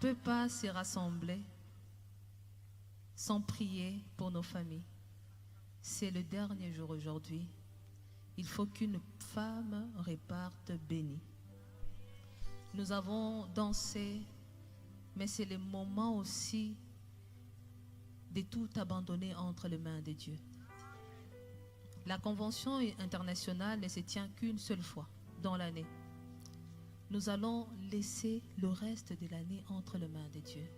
peut pas se rassembler sans prier pour nos familles. C'est le dernier jour aujourd'hui. Il faut qu'une femme reparte bénie. Nous avons dansé, mais c'est le moment aussi de tout abandonner entre les mains de Dieu. La convention internationale ne se tient qu'une seule fois dans l'année. Nous allons laisser le reste de l'année entre les mains de Dieu.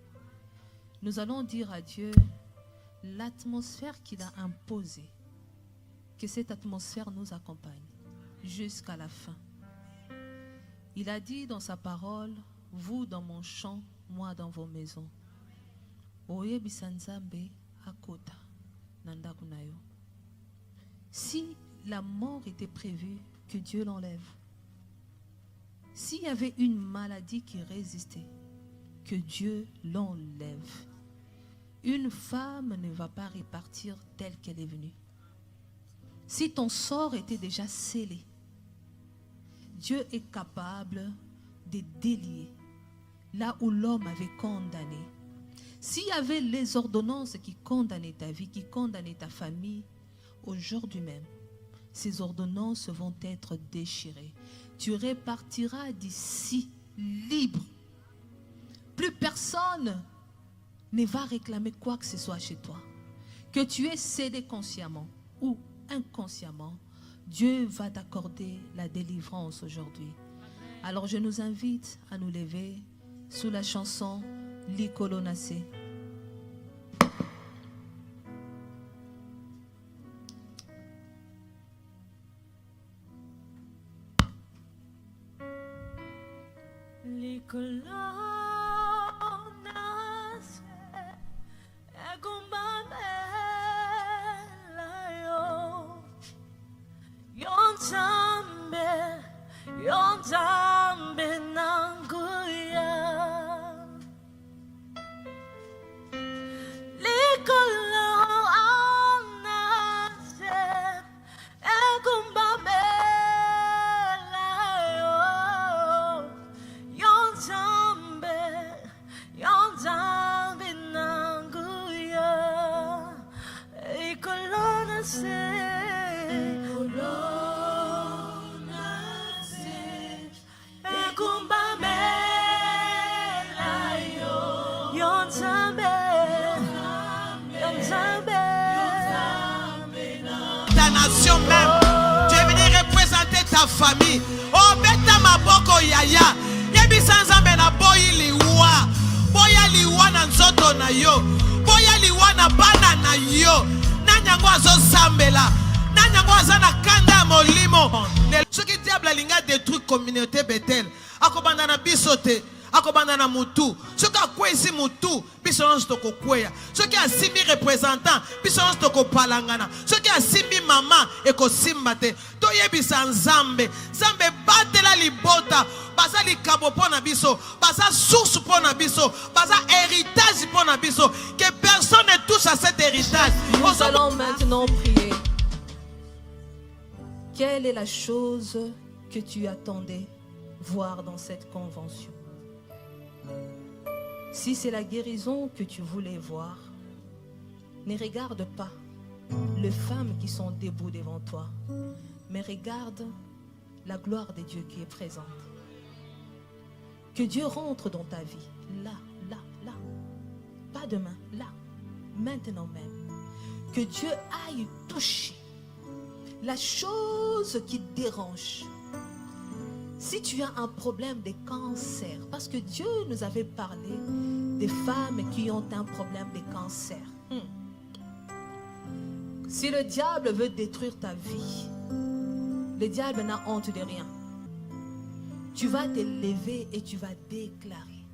Nous allons dire à Dieu l'atmosphère qu'il a imposée, que cette atmosphère nous accompagne jusqu'à la fin. Il a dit dans sa parole, vous dans mon champ, moi dans vos maisons. Si la mort était prévue, que Dieu l'enlève. S'il y avait une maladie qui résistait, que Dieu l'enlève. Une femme ne va pas repartir telle qu'elle est venue. Si ton sort était déjà scellé, Dieu est capable de délier là où l'homme avait condamné. S'il y avait les ordonnances qui condamnaient ta vie, qui condamnaient ta famille, aujourd'hui même, ces ordonnances vont être déchirées. Tu repartiras d'ici libre. Plus personne ne va réclamer quoi que ce soit chez toi. Que tu aies cédé consciemment ou inconsciemment, Dieu va t'accorder la délivrance aujourd'hui. Alors je nous invite à nous lever sous la chanson Likolo Nase. Famille. Oh, beta maboko yaya. Yebi sanzambe na boyi liwa. Boya liwa na nzoto na yo. Boya liwa na bana na yo. Nanyango azo zambela. Nanyango azana kanda molimo. Ce qui diable linga détruit communauté Bethel. Akobanda na bisote. Akobanda na mutu. Ce qui a kwesi mutu. Bisonance toko kweya. Ce qui a simi représentant. Bisonance toko palangana. Ce qui a simi maman. Eko simbate. Toyebisa nzambe. Zambe batela libota. Baza likabo pona biso. Baza source pona biso. Baza héritage pona biso. Que personne ne touche à cet héritage. Nous allons maintenant prier. Quelle est la chose que tu attendais voir dans cette convention? Si c'est la guérison que tu voulais voir, ne regarde pas les femmes qui sont debout devant toi, mais regarde la gloire de Dieu qui est présente. Que Dieu rentre dans ta vie, là, là, là. Pas demain, là, maintenant même. Que Dieu aille toucher la chose qui te dérange. Si tu as un problème de cancer, parce que Dieu nous avait parlé des femmes qui ont un problème de cancer. Si le diable veut détruire ta vie, le diable n'a honte de rien. Tu vas te lever et tu vas déclarer.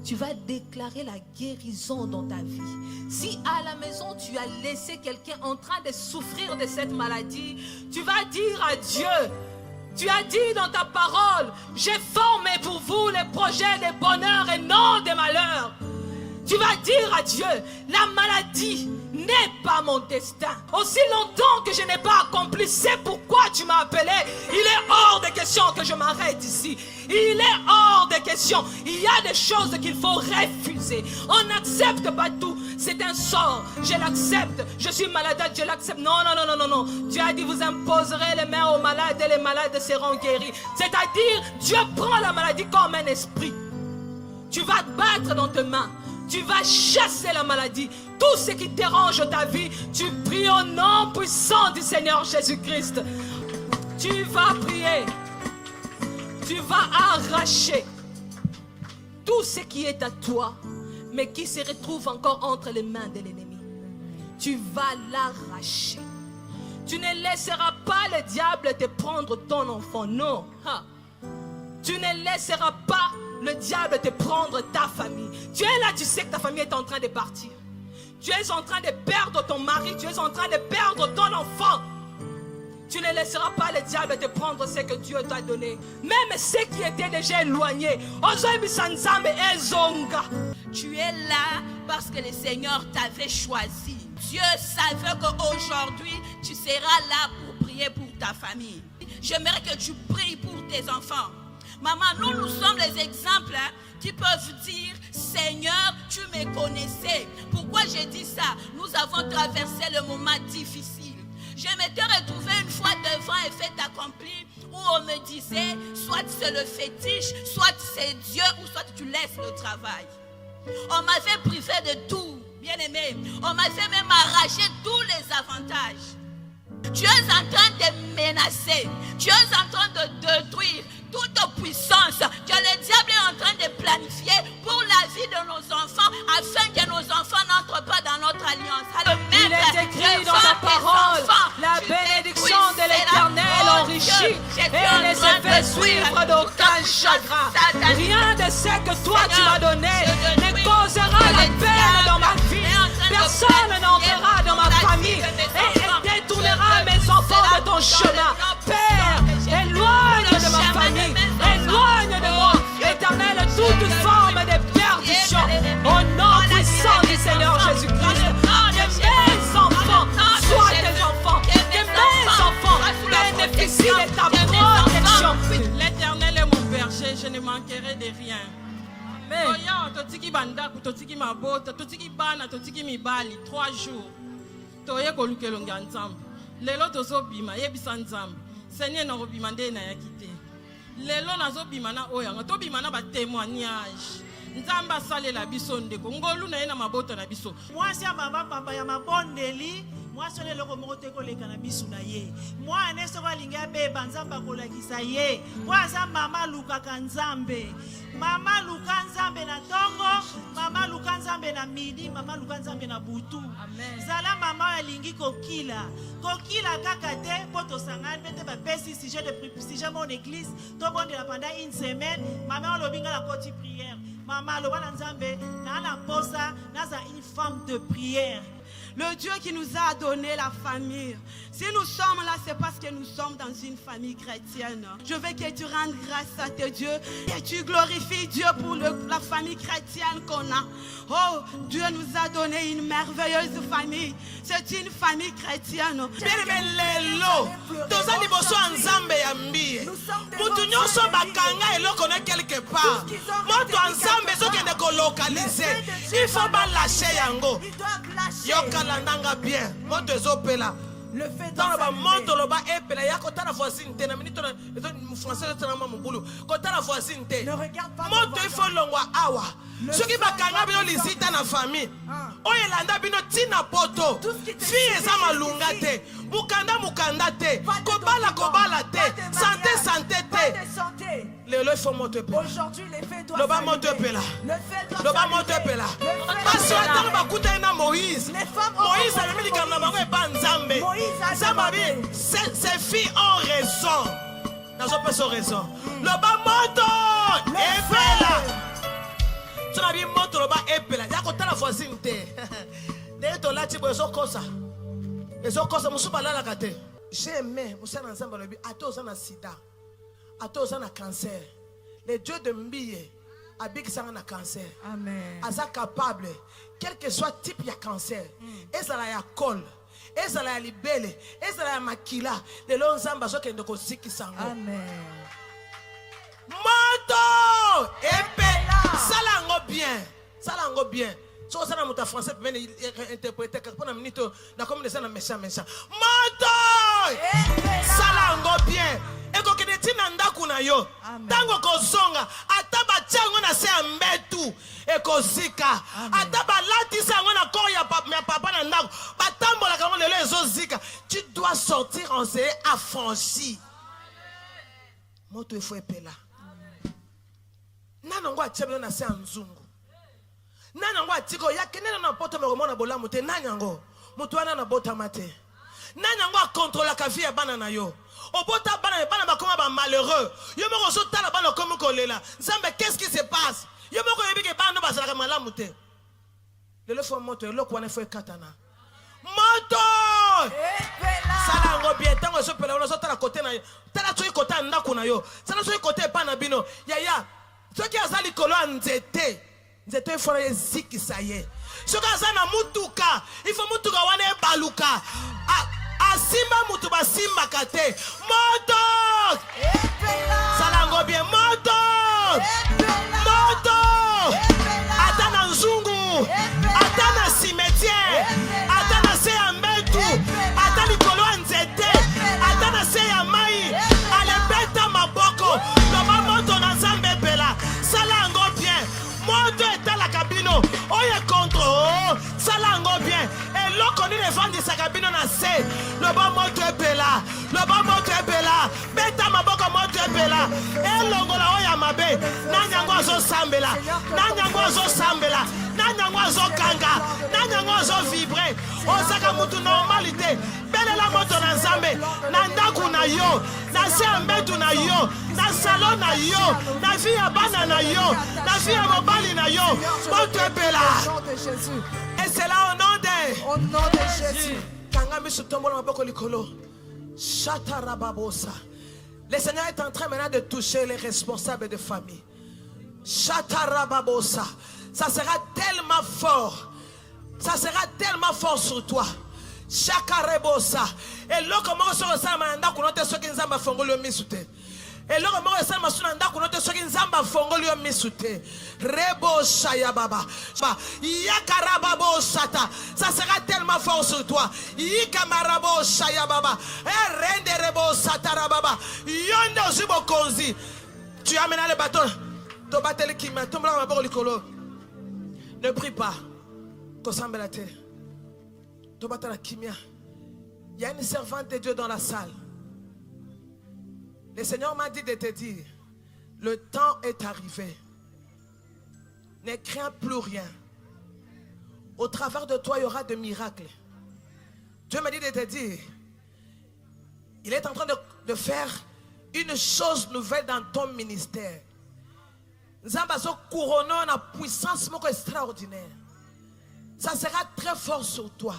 Tu vas déclarer la guérison dans ta vie. Si à la maison tu as laissé quelqu'un en train de souffrir de cette maladie, tu vas dire à Dieu, tu as dit dans ta parole, j'ai formé pour vous les projets de bonheur et non de malheur. Tu vas dire à Dieu, la maladie n'est pas mon destin. Aussi longtemps que je n'ai pas accompli, c'est pourquoi tu m'as appelé, il est hors de question que je m'arrête ici. Il est hors de question. Il y a des choses qu'il faut refuser. On n'accepte pas tout. C'est un sort. Je l'accepte. Je suis malade, je l'accepte. Non, non, non, non, non, non. Dieu a dit, vous imposerez les mains aux malades et les malades seront guéris. C'est-à-dire, Dieu prend la maladie comme un esprit. Tu vas te battre dans tes mains. Tu vas chasser la maladie. Tout ce qui dérange ta vie, tu pries au nom puissant du Seigneur Jésus-Christ. Tu vas prier. Tu vas arracher tout ce qui est à toi, mais qui se retrouve encore entre les mains de l'ennemi. Tu vas l'arracher. Tu ne laisseras pas le diable te prendre ton enfant. Non. Tu ne laisseras pas le diable te prendre ta famille. Tu es là, tu sais que ta famille est en train de partir. Tu es en train de perdre ton mari. Tu es en train de perdre ton enfant. Tu ne laisseras pas le diable te prendre ce que Dieu t'a donné. Même ceux qui étaient déjà éloignés. Tu es là parce que le Seigneur t'avait choisi. Dieu savait qu'aujourd'hui, tu seras là pour prier pour ta famille. J'aimerais que tu pries pour tes enfants. Maman, nous sommes les exemples qui peuvent dire, Seigneur, tu me connaissais. Pourquoi j'ai dit ça? Nous avons traversé le moment difficile. Je m'étais retrouvée une fois devant un fait accompli où on me disait, soit c'est le fétiche, soit c'est Dieu, ou soit tu laisses le travail. On m'avait privé de tout, bien aimé. On m'avait même arraché tous les avantages. Tu es en train de menacer. Tu es en train de détruire toute puissance que le diable est en train de planifier pour la vie de nos enfants afin que nos enfants n'entrent pas dans notre alliance. Alors, il est écrit dans ta parole, la bénédiction de l'Éternel enrichit et ne se fait suivre d'aucun chagrin. Rien de ce que toi tu m'as donné ne causera la peine dans ma vie. Personne n'entrera dans ma famille et détournera mes enfants de ton chemin. Père, éloigne de ma famille, éloigne de moi, Éternel, toute forme de perdition. Au nom puissant du Seigneur Jésus-Christ, que mes enfants soient tes enfants, que mes enfants bénéficient de ta protection. L'Éternel est mon berger, je ne manquerai de rien. Toya, totiki bandaku, totiki mabota, totiki bana, totiki mibali, 3 jours. Toye kolukelonga nzambe. Lelo tozo bima, yebisa nzambe. Seigneur na robima nde na yakite. Lelo nazo bima na oyanga, to bima na ba témoignage. Nzamba salela biso ndeko. Ngolu na ye na mabota na biso. Mwasi ya mama papa ya mabondeli. Mwasi ole loko moko te koleka na biso na ye. Mwana soko alinga beba nzamba kolakisa ye. Mwana mama lukaka nzambe. Mama luka nzambe na tongo, mama luka nzambe na midi, mama luka nzambe na butu. Amen. Zala mama alingi kokila. Kokila kaka te poto sangane bete ba pesi sujet de mon église, to bonde la pendant une semaine, mama olobinga la koti prière. Mama loba nzambe na na posa, naza une femme de prière. Le Dieu qui nous a donné la famille. Si nous sommes là, c'est parce que nous sommes dans une famille chrétienne. Je veux que tu rendes grâce à tes dieux et tu glorifies Dieu pour la famille chrétienne qu'on a. Oh, Dieu nous a donné une merveilleuse famille. C'est une famille chrétienne. Il faut pas lâcher yango. Yokalandanga bien. Moto ezopela. Le fait dans la moto loba epela ya kota la voisine te na minute na français tena mamubulu kota la voisine te. Ne regarde pas. Moto il faut longwa awa. Soki bakanga bino lisita na famille. Oyelanda bino tina poto. Fille eza malunga te. Mukanda te. Kobala te. Santé te. Le faut moto epela. Aujourd'hui, les faits doivent loba moto epela. Loba moto epela. Parce que dans bakuta na Moïse. Moïse a mis likana bango eba nzambe. Ces filles ont raison. N'a pas son raison. Loba moto epela. Tu n'as bien moto loba epela. Ya kota la voisine te. Dès to lati bo ezokosa. Ezokosa musuba la kate. J'aimais musana nzamba lobi ato za na sida. Ato za na cancer. Les dieux de Mbiye abik ça na cancer. Amen. Aza capable quel que soit type ya cancer. Ezala ya col. ezala ya libele, ezala ya makila, lelo nzambe azokende kozikisa yango. Amen. Moto epela. Sala yango bien. Sala yango bien. So ça na muta français peut même interpréter car pendant minute na comme des na méchant. Moto sala yango bien. Eko kede tina ndaku na yo. Tango kozonga ataba chango na se mbetu ekozika. Ataba latisa yango na ko ya papa na ndaku. Batambola ka lelo ezozika. Tu dois sortir en se affranchi. Moto il faut epela. Nanango atchebelo na se nzungu. Nanango atiko ya kenena na poto mona bolamu te nanyango mutu ana na bota mate. Nanyango contrôle ka vie ya bana na yo. Obota bana bakoma ba malheureux. Yo moko so tala bana comme kolela. Nzambe qu'est-ce qui se passe? Yo moko yebi ke bana ba sala malamu te. Le fo moto lo ko na fo katana. Moto! Sala ngo bien tango so pela so tala côté na yo. Tala so côté ndako na yo. Tala so côté pa na bino. Ya. Soki azali kolo nzete. Nzete fora eziki saye. Soki azana mutuka, il faut mutuka wane baluka. Asimba mutu basimba kate. Moto! Salango bien moto! Moto! Atana nzungu, atana cimetière, atana se ya mbetu, atana kolo nzete, atana se ya mai, alebeta maboko, loma moto na nzambe pela. Salango bien. Moto est à la cabine. Oye contre. Salango bien. Et l'eau qu'on est devant de sa cabine na se. Le bon moto est bella. Le bon moto est bella. Beta maboko moto est bella. Et l'ongola oya mabe. Nanyango zo sambela. Nanyango zo sambela. Nanyango zo kanga. Nanyango zo vibrer. Osaka mutu normalité. Belle la moto na nzambe. Nandaku na yo. Na se ambetu na yo. Na salon na yo. Na vie ya bana na yo. Na vie ya mobali na yo. Moto epela. Et c'est là au nom de Jésus. Kangami sutombo na maboko likolo. Shatarababosa. Le Seigneur est en train maintenant de toucher les responsables de famille. Shatarababosa. Ça sera tellement fort. Ça sera tellement fort sur toi. Shakarebosa. Et là comment se ressemble à ndako note soki nzamba fongolo misute. Et là comment ressemble à suna ndako note soki nzamba fongolo misute. Rebo shaya baba. Yakarababo sata. Ça sera tellement fort sur toi. Yikamarabo shaya baba. Et rende rebo satara baba. Yondo zubo konzi. Tu amènes le bâton. To batele kima. Tombe la maboko likolo. Ne prie pas. Kosambe la terre. Il y a une servante de Dieu dans la salle. Le Seigneur m'a dit de te dire, le temps est arrivé. Ne crains plus rien. Au travers de toi, il y aura des miracles. Dieu m'a dit de te dire, il est en train de faire une chose nouvelle dans ton ministère. Nous avons couronné une puissance extraordinaire. Ça sera très fort sur toi.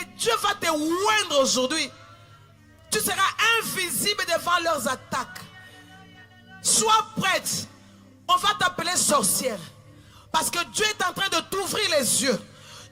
Et Dieu va te oindre aujourd'hui. Tu seras invisible devant leurs attaques. Sois prête. On va t'appeler sorcière. Parce que Dieu est en train de t'ouvrir les yeux.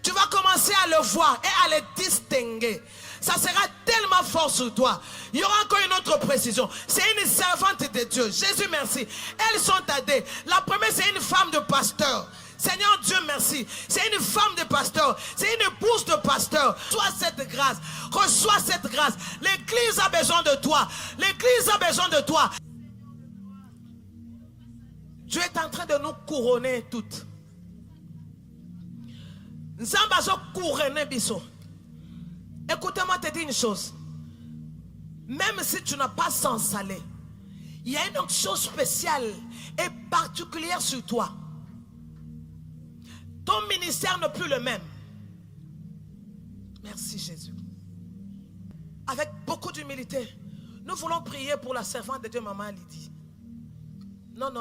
Tu vas commencer à le voir et à le distinguer. Ça sera tellement fort sur toi. Il y aura encore une autre précision. C'est une servante de Dieu. Jésus merci. Elles sont aidées. La première c'est une femme de pasteur. Seigneur Dieu merci. C'est une femme de pasteur. C'est une épouse de pasteur. Reçois cette grâce. Reçois cette grâce. L'église a besoin de toi. L'église a besoin de toi. Dieu est en train de nous couronner toutes. Nzambazo couronner biso. Écoutez-moi te dire une chose. Même si tu n'as pas sans salé, il y a une chose spéciale et particulière sur toi. Ton ministère n'est plus le même. Merci Jésus. Avec beaucoup d'humilité, nous voulons prier pour la servante de Dieu, Maman Lydie. Non.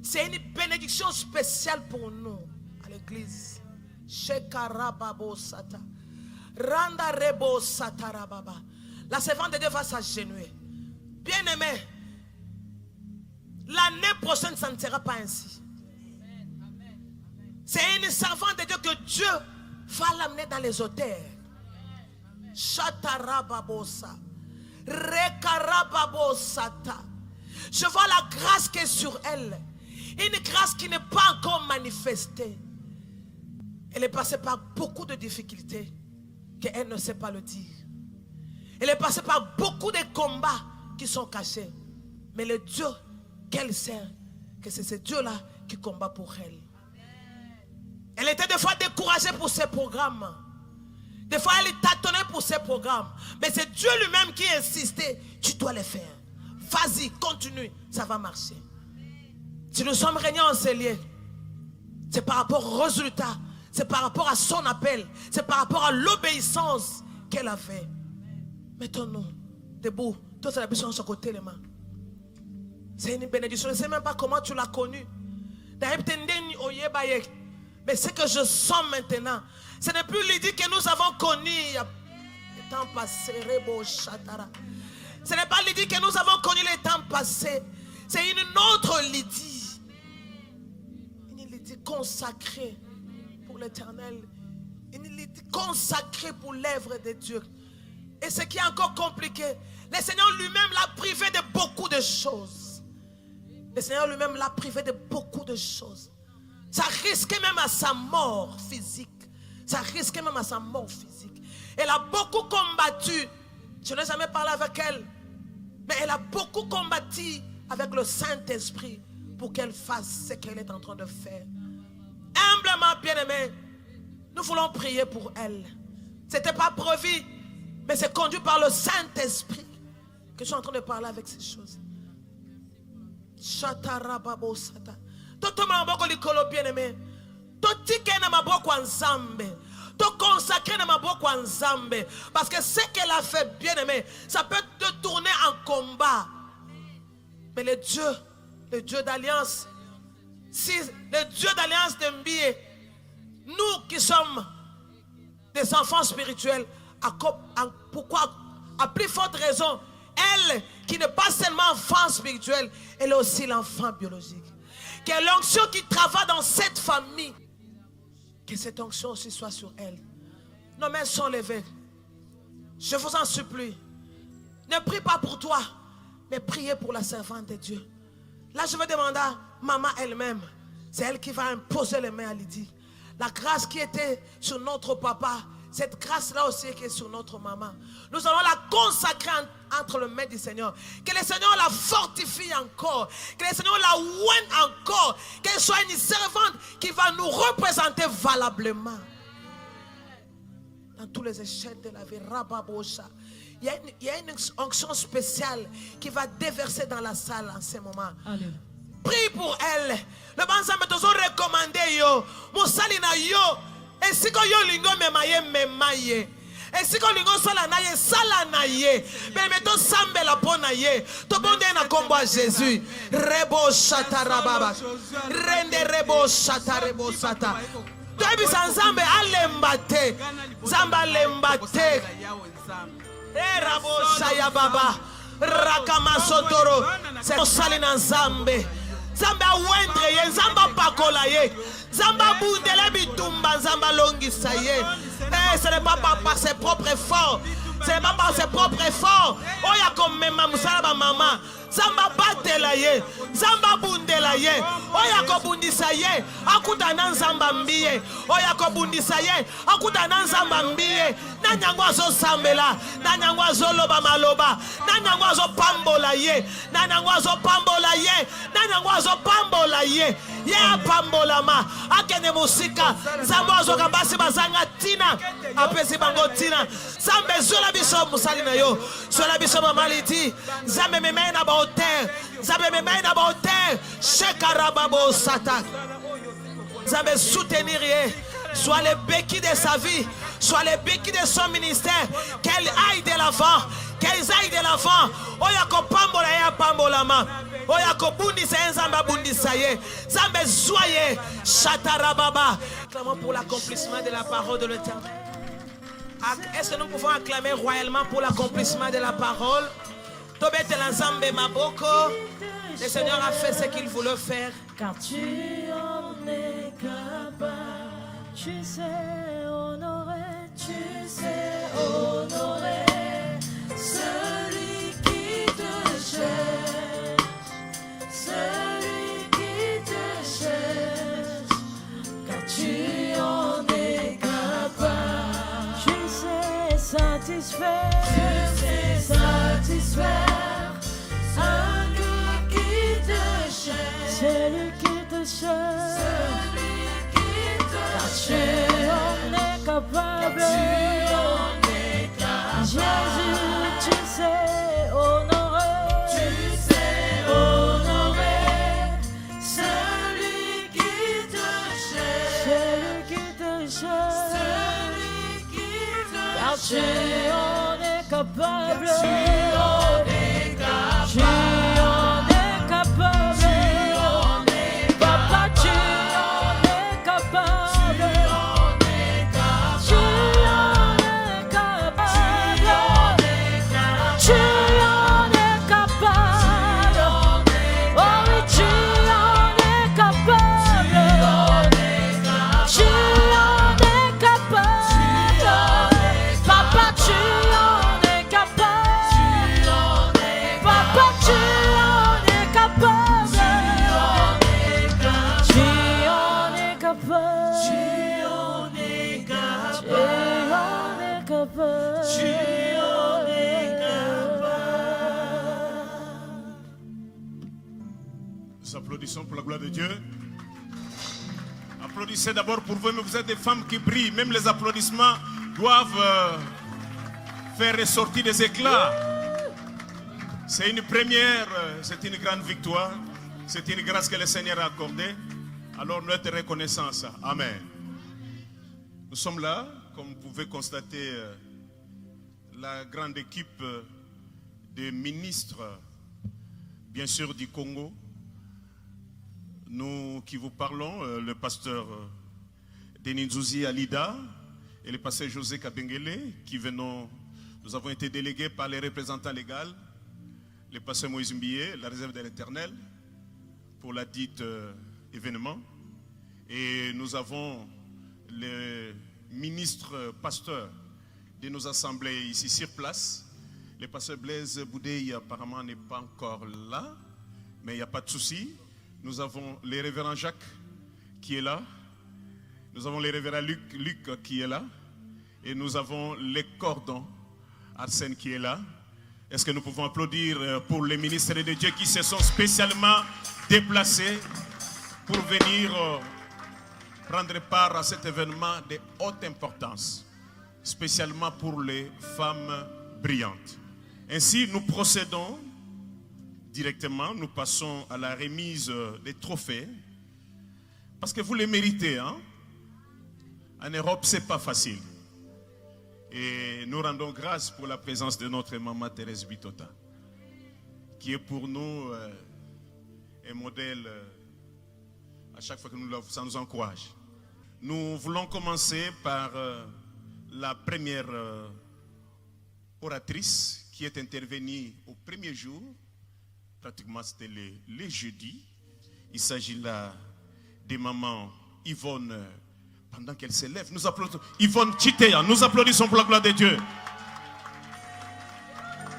C'est une bénédiction spéciale pour nous à l'église. Shekarababo sata. Randa rebo satarababa. La servante de Dieu va s'agenouiller. Bien-aimé, l'année prochaine, ça ne sera pas ainsi. C'est une servante de Dieu que Dieu va l'amener dans les hauteurs. Shatarababosa. Rekarababosata. Je vois la grâce qui est sur elle. Une grâce qui n'est pas encore manifestée. Elle est passée par beaucoup de difficultés qu'elle ne sait pas le dire. Elle est passée par beaucoup de combats qui sont cachés. Mais le Dieu qu'elle sert, que c'est ce Dieu-là qui combat pour elle. Elle était des fois découragée pour ses programmes. Des fois, elle tâtonnait pour ses programmes. Mais c'est Dieu lui-même qui insistait. Tu dois les faire. Vas-y, continue. Ça va marcher. Si nous sommes régnants en ces lieux, c'est par rapport au résultat. C'est par rapport à son appel. C'est par rapport à l'obéissance qu'elle a fait. Mettons-nous debout. Toi, tu as besoin de son côté, les mains. C'est une bénédiction. Je ne sais même pas comment tu l'as connue. Mais ce que je sens maintenant, ce n'est plus Lydie que nous avons connue il y a le temps passé. Ce n'est pas Lydie que nous avons connue le temps passé. C'est une autre Lydie. Une Lydie consacrée pour l'éternel. Une Lydie consacrée pour l'œuvre de Dieu. Et ce qui est encore compliqué, le Seigneur lui-même l'a privé de beaucoup de choses. Le Seigneur lui-même l'a privé de beaucoup de choses. Ça risquait même à sa mort physique. Ça risquait même à sa mort physique. Elle a beaucoup combattu. Je n'ai jamais parlé avec elle. Mais elle a beaucoup combattu avec le Saint-Esprit pour qu'elle fasse ce qu'elle est en train de faire. Humblement, bien-aimé, nous voulons prier pour elle. Ce n'était pas prévu, mais c'est conduit par le Saint-Esprit que je suis en train de parler avec ces choses. Shatarababosata. Toto maboko likolo bien-aimé. Totike na maboko nzambe. To consacrer na maboko nzambe. Parce que ce qu'elle a fait, bien-aimé, ça peut te tourner en combat. Mais le Dieu d'alliance, si le Dieu d'alliance de Mbié, nous qui sommes des enfants spirituels, pourquoi, à plus forte raison, elle qui n'est pas seulement enfant spirituel, elle est aussi l'enfant biologique. Que l'onction qui travaille dans cette famille, que cette onction aussi soit sur elle. Nos mains sont levées. Je vous en supplie. Ne prie pas pour toi, mais priez pour la servante de Dieu. Là, je vais demander à maman elle-même. C'est elle qui va imposer les mains à Lydie. La grâce qui était sur notre papa, cette grâce-là aussi qui est sur notre maman. Nous allons la consacrer entre les mains du Seigneur. Que le Seigneur la fortifie encore. Que le Seigneur la oigne encore. Qu'elle soit une servante qui va nous représenter valablement. Dans tous les échelles de la vie. Il y a une onction spéciale qui va déverser dans la salle en ce moment. Alléluia. Prie pour elle. Le banzambe tozo recommandé yo. Mosali na yo. Et si ko yo lingo memaye. Et si ko lingo sala na ye. Mais meto sambe la pona ye. To bonde na kombo a Jésus. Rebo shatarababa. Rende rebo shatarebo sata. Tobi sanzambe alembate. Zamba lembate. Rabo shaya baba. Rakama sotoro. C'est sali na nzambe. Zamba wendre ye, zamba pakola ye, zamba bundele bitumba, zamba longisa ye. Ce n'est pas par ses propres efforts, ce n'est pas par ses propres efforts. Oya comme même musala maman, zamba batela ye, zamba bundela ye, oya ko bundisa ye, akuta nan zamba mbiye, oya ko bundisa ye, akuta nan zamba mbiye. Nanyangwa zo sambela, nanyangwa zo loba maloba, nanyangwa zo pambola ye, nanyangwa zo pambola ye, nanyangwa zo pambola ye, ye pambola ma, akene musika, zamba zo kabasi bazanga tina, apesi bango tina, zambe zola biso musali na yo, zola biso mamaliti, zambe memei na ba hauteur, zambe memei na ba hauteur, shekarababo sata, zambe soutenir ye, soit les béquilles de sa vie, soit les béquilles de son ministère, qu'elle aille de l'avant, qu'elles aillent de l'avant. Oyako pambola ya pambolama, oyako bundisa nzamba bundisa ye, zambe soye, chatarababa. Clamons pour l'accomplissement de la parole de l'Éternel. Est-ce que nous pouvons acclamer royalement pour l'accomplissement de la parole? Tobete la zambe maboko. Le Seigneur a fait ce qu'il voulait faire. Car tu en es capable, tu sais honorer, tu sais honorer. capable. Jésus, tu sais honorer. Tu sais honorer celui qui te cherche. Celui qui te cherche. Celui qui te cherche. Car tu en es capable. Tu en es capable. Tu en es capable. Tu en es capable. Papa, tu en es capable. Nous applaudissons pour la gloire de Dieu. Applaudissez d'abord pour vous, mais vous êtes des femmes qui brillent. Même les applaudissements doivent faire ressortir des éclats. C'est une première, c'est une grande victoire. C'est une grâce que le Seigneur a accordée. Alors notre reconnaissance. Amen. Nous sommes là, comme vous pouvez constater, la grande équipe des ministres, bien sûr, du Congo. Nous qui vous parlons, le pasteur Denis Nzouzi Alida et le pasteur José Kabengele, nous avons été délégués par les représentants légaux, le pasteur Moïse Mbié, la réserve de l'Éternel, pour la dite événement. Et nous avons le ministre pasteur de nos assemblées ici sur place. Le pasteur Blaise Boudéi apparemment n'est pas encore là, mais il n'y a pas de souci. Nous avons le révérend Jacques qui est là. Nous avons le révérend Luc qui est là. Et nous avons les cordons Arsène qui est là. Est-ce que nous pouvons applaudir pour les ministres de Dieu qui se sont spécialement déplacés pour venir prendre part à cet événement de haute importance, spécialement pour les femmes brillantes. Ainsi, nous procédons directement, nous passons à la remise des trophées, parce que vous les méritez, hein? En Europe, c'est pas facile. Et nous rendons grâce pour la présence de notre maman Thérèse Bitota, qui est pour nous un modèle à chaque fois que ça nous encourage. Nous voulons commencer par la première oratrice qui est intervenue au premier jour, pratiquement c'était les jeudis. Il s'agit là des mamans Yvonne, pendant qu'elle s'élève. Nous applaudissons Yvonne Chitea, nous applaudissons pour la gloire de Dieu.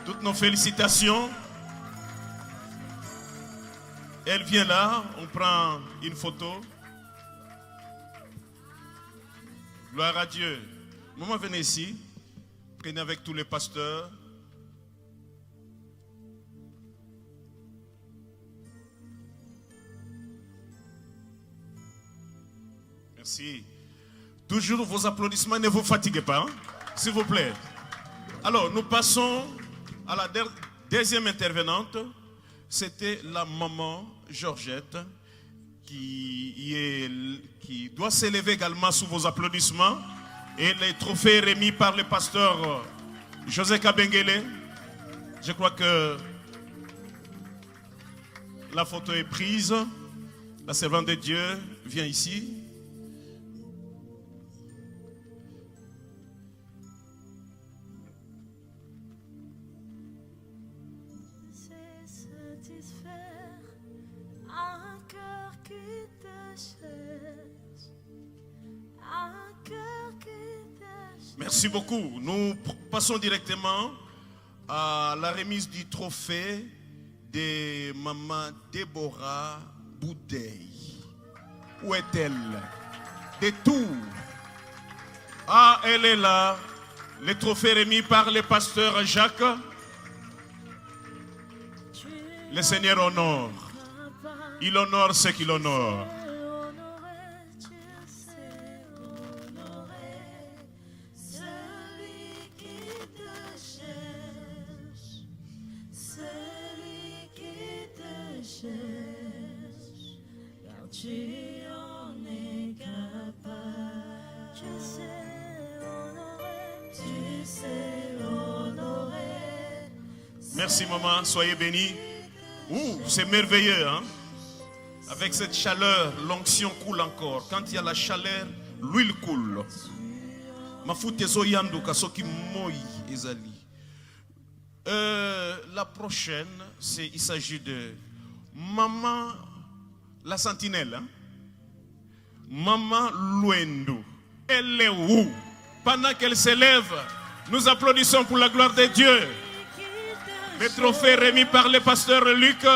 Toutes nos félicitations. Elle vient là, on prend une photo. Gloire à Dieu. Maman, venez ici. Prenez avec tous les pasteurs. Merci. Toujours vos applaudissements, ne vous fatiguez pas, hein? S'il vous plaît. Alors, nous passons à la deuxième intervenante. C'était la maman Georgette qui doit s'élever également sous vos applaudissements. Et les trophées remis par le pasteur José Kabengele. Je crois que la photo est prise. La servante de Dieu vient ici. Merci beaucoup. Nous passons directement à la remise du trophée de maman Déborah Boudéi. Où est-elle? De tout. Ah, elle est là. Le trophée remis par le pasteur Jacques. Le Seigneur honore. Il honore ce qu'il honore. cherches, car tu en es capable. Tu sais honorer, tu sais honorer. Merci maman, soyez bénis. Ouh, c'est merveilleux, hein? Avec cette chaleur, l'onction coule encore. Quand il y a la chaleur, l'huile coule. La prochaine, il s'agit de Maman la sentinelle. Hein? Maman Luendo. Elle est où? Pendant qu'elle s'élève, nous applaudissons pour la gloire de Dieu. Le trophée remis par le pasteur Luc.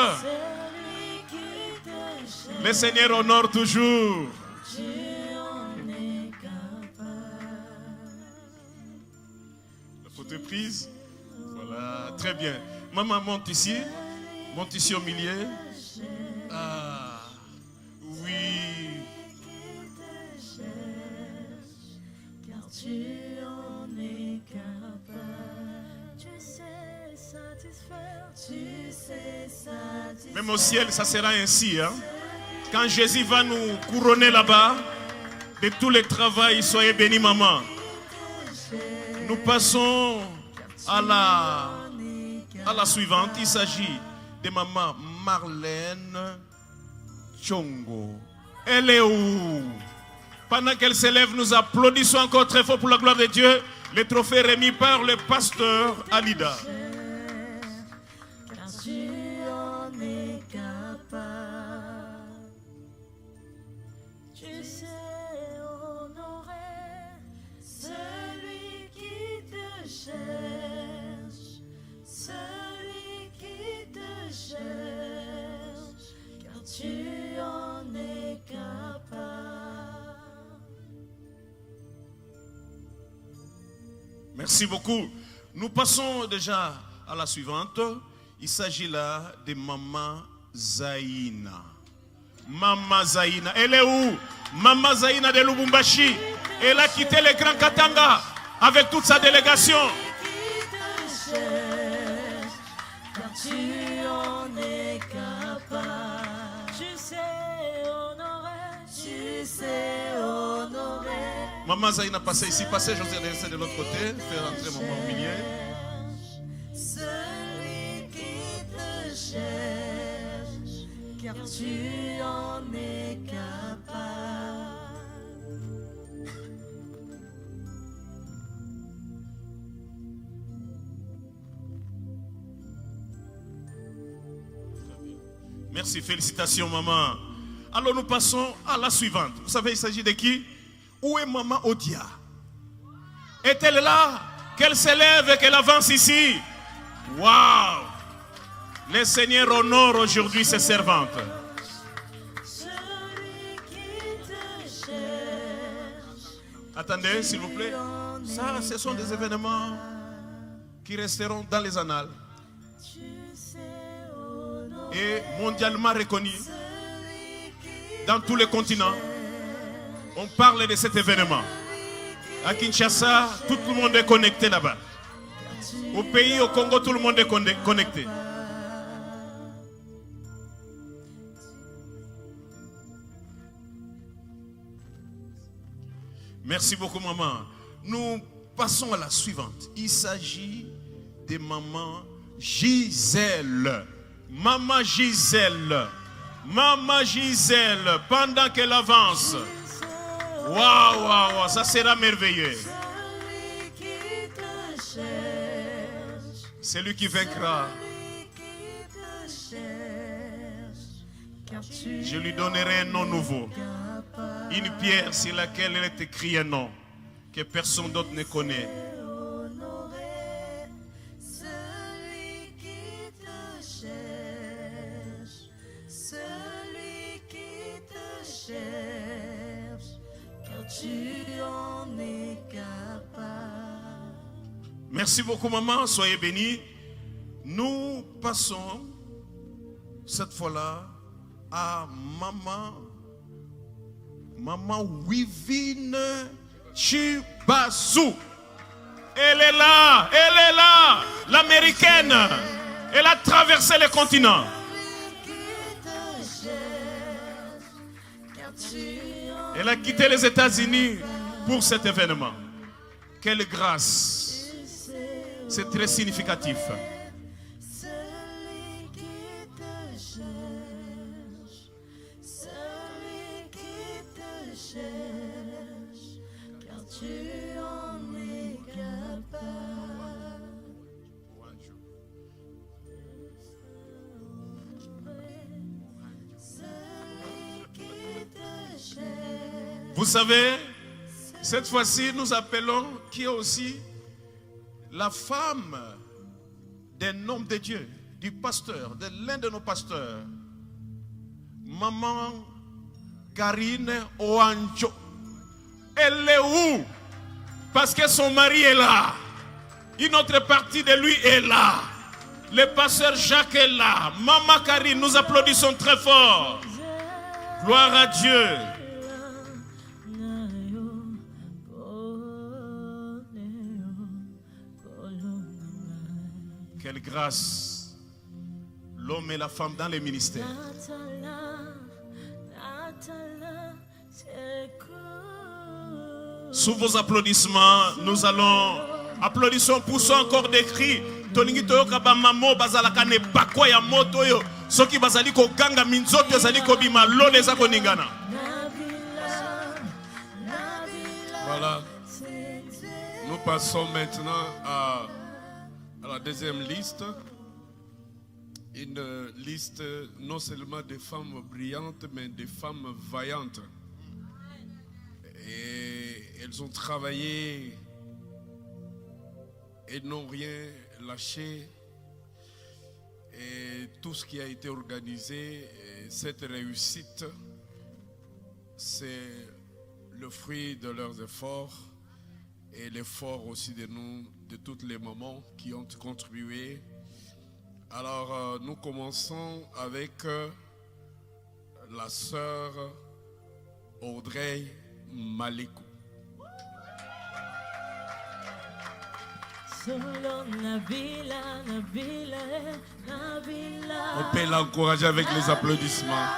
Le Seigneur honore toujours. La photo est prise. Voilà, très bien. Maman monte ici au milieu. Ah, oui. Car tu en es capable. Tu sais satisfaire, tu sais satisfaire. Même au ciel, ça sera ainsi. Hein? Quand Jésus va nous couronner là-bas, de tout le travail, soyez bénis, maman. Nous passons à la suivante. Il s'agit de maman Marlène Tchongo. Elle est où? Pendant qu'elle s'élève, nous applaudissons encore très fort pour la gloire de Dieu. Le trophée remis par le pasteur Alida. Car tu en es capable. Tu sais honorer celui qui te cherche, celui qui te cherche, car tu en es capable. Merci beaucoup. Nous passons déjà à la suivante. Il s'agit là de Maman Zaina. Maman Zaina. Elle est où? Maman Zaina de Lubumbashi. Elle a quitté le Grand Katanga avec toute sa délégation. Car tu en es capable. Tu sais honorer, tu sais honorer. Maman Zaina, passez ici, passez José de l'autre côté. Fais rentrer maman au milieu. Celui qui te cherche, car tu en es capable. Merci, félicitations maman. Alors nous passons à la suivante. Vous savez, il s'agit de qui? Où est maman Odia? Est-elle là? Qu'elle s'élève et qu'elle avance ici? Waouh! Le Seigneur honore aujourd'hui ses servantes. Celui qui te cherche. Attendez, s'il vous plaît. Ça, ce sont des événements qui resteront dans les annales et mondialement reconnus dans tous les continents. On parle de cet événement. À Kinshasa, tout le monde est connecté là-bas. Au pays, au Congo, tout le monde est connecté. Merci beaucoup, maman. Nous passons à la suivante. Il s'agit de maman Gisèle. Maman Gisèle. Maman Gisèle, pendant qu'elle avance. Waouh, waouh, waouh, ça sera merveilleux. C'est lui qui vaincra. Je lui donnerai un nom nouveau. Une pierre sur laquelle il est écrit un nom que personne d'autre ne connaît. Celui qui te cherche, celui qui te cherche, car tu en es capable. Merci beaucoup, maman. Soyez bénis. Nous passons cette fois-là à Maman Wivine Chibasu. Elle est là, l'américaine. Elle a traversé le continent. Elle a quitté les États-Unis pour cet événement. Quelle grâce. C'est très significatif. Celui qui te cherche, celui qui te cherche, car tu en es capable. Celui qui te cherche. Vous savez, cette fois-ci, nous appelons qui est aussi la femme d'un homme de Dieu, du pasteur, de l'un de nos pasteurs, Maman Karine Oancho. Elle est où? Parce que son mari est là. Une autre partie de lui est là. Le pasteur Jacques est là. Maman Karine, nous applaudissons très fort. Gloire à Dieu. Quelle grâce. L'homme et la femme dans les ministères. Sous vos applaudissements, nous allons applaudissons, poussons encore des cris. Tolingi toyoka ba mamo bazalaka ne bakwa ya moto yo. Soki bazali ko ganga minzoto ezali ko bima lone eza ko ningana. Voilà. Nous passons maintenant à la deuxième liste. Une liste non seulement de femmes brillantes, mais de femmes vaillantes. Et elles ont travaillé et n'ont rien lâché. Et tout ce qui a été organisé, cette réussite, c'est le fruit de leurs efforts et l'effort aussi de nous, de tous les mamans qui ont contribué. Alors, nous commençons avec la sœur Audrey Malikou. On peut l'encourager avec les applaudissements.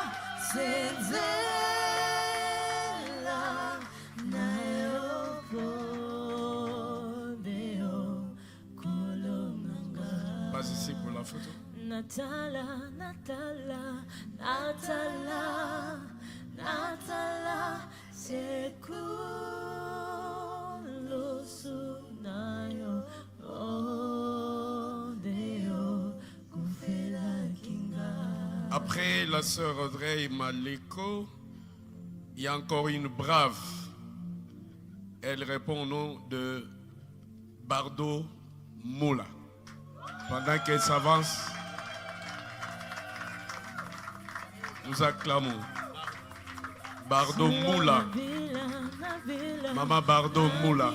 Pas ici pour la photo. Natala, Natala, Natala, Natala, c'est cool, sunayo, oh, deo, kufela kinga. Après la sœur Audrey Maliko, il y a encore une brave. Elle répond au nom de Bardo Moula. Pendant qu'elle s'avance, nous acclamons Bardo Moula. Maman Bardo Moula.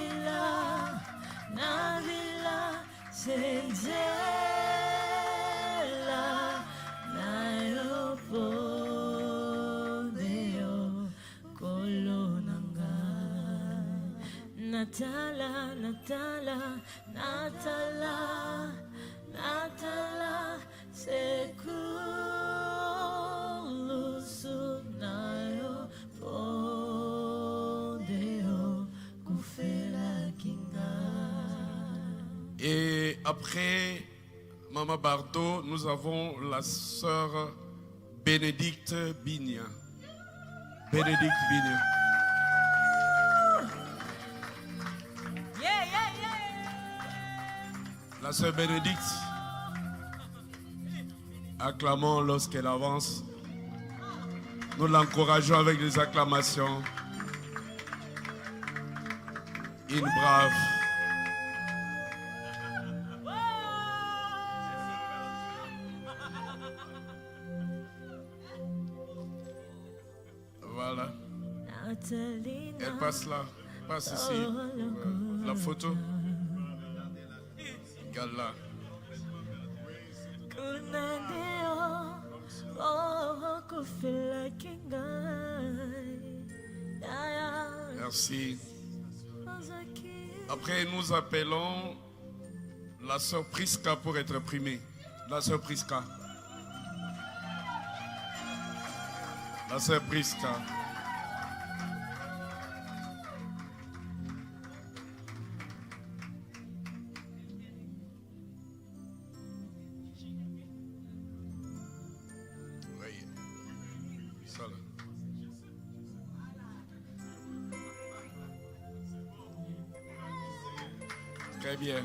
Natala, Natala, Natala, Natala, c'est cool, sunayo, podeo, kufela kinga. Et après Maman Bardo, nous avons la sœur Bénédicte Bigna. Bénédicte Bigna. La sœur Bénédicte, acclamons lorsqu'elle avance. Nous l'encourageons avec des acclamations. Une brave. Voilà. Elle passe là. Passe ici. La photo. Gala. Merci. Après, nous appelons la sœur Priska pour être primée. La sœur Priska. La sœur Priska. Très bien.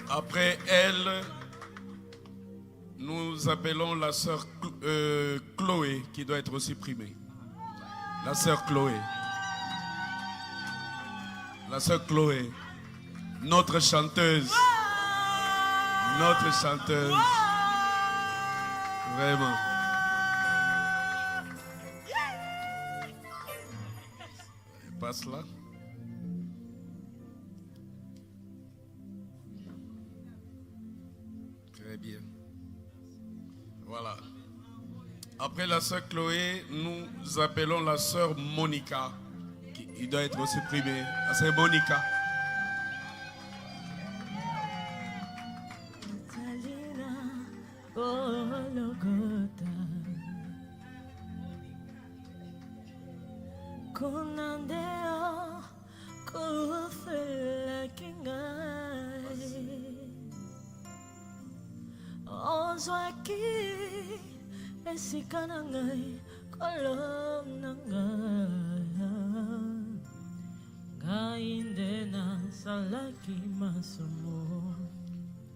Après elle, nous appelons la sœur Chloé, qui doit être aussi primée. La sœur Chloé. La sœur Chloé. Notre chanteuse. Notre chanteuse. Vraiment. Elle passe là. Très bien. Voilà. Après la sœur Chloé, nous appelons la sœur Monica. Il doit être aussi primé. La sœur Monica.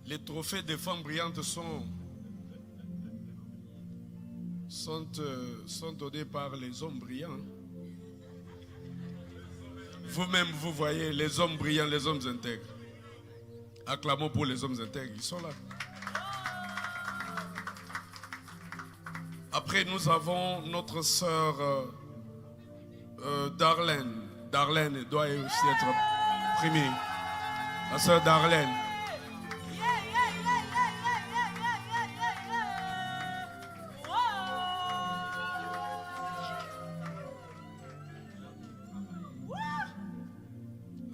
Les trophées des femmes brillantes sont donnés par les hommes brillants. Vous-même, vous voyez les hommes brillants, les hommes intègres. Acclamons pour les hommes intègres, ils sont là. Après, nous avons notre sœur Darlene. Darlene doit aussi être primée. La sœur Darlene.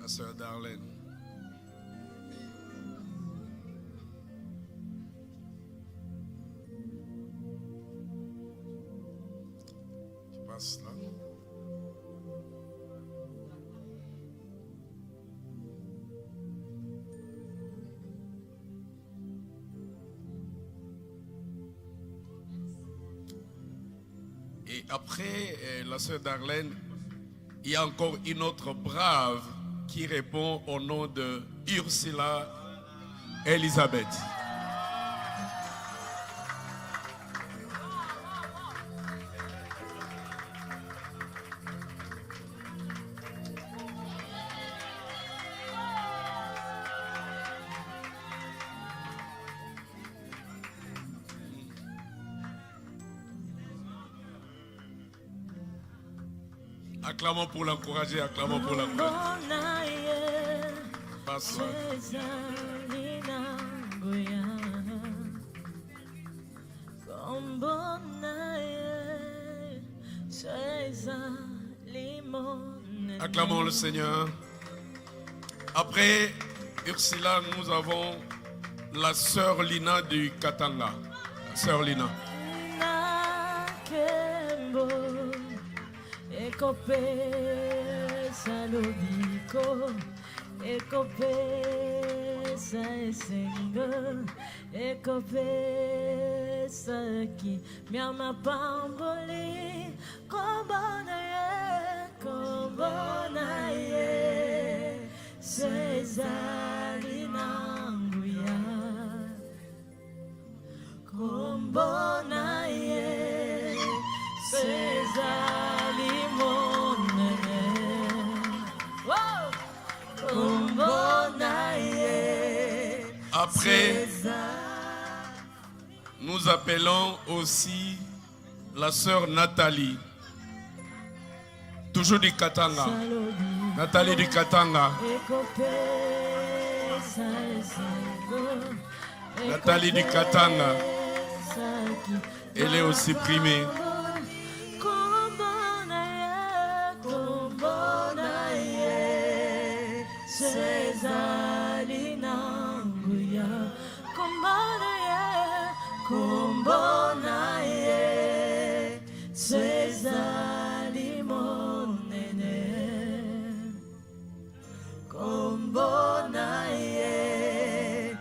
La sœur Darlene. Tu passes là. Et après la sœur Darlene, il y a encore une autre brave qui répond au nom de Ursula Elisabeth. Acclamons pour l'encourager, acclamons pour l'encourager. Passe-moi. Acclamons le Seigneur. Après Ursula, nous avons la sœur Lina du Katanga. La sœur Lina. Ekopesa lobiko, ekopesa esengo, ekopesa ki miama pamboli, kombona ye, sezali nanguya, kombona ye, sezali monene, kombona ye. Après, nous appelons aussi la sœur Nathalie, toujours du Katanga. Nathalie du Katanga. Nathalie du Katanga. Elle est aussi primée.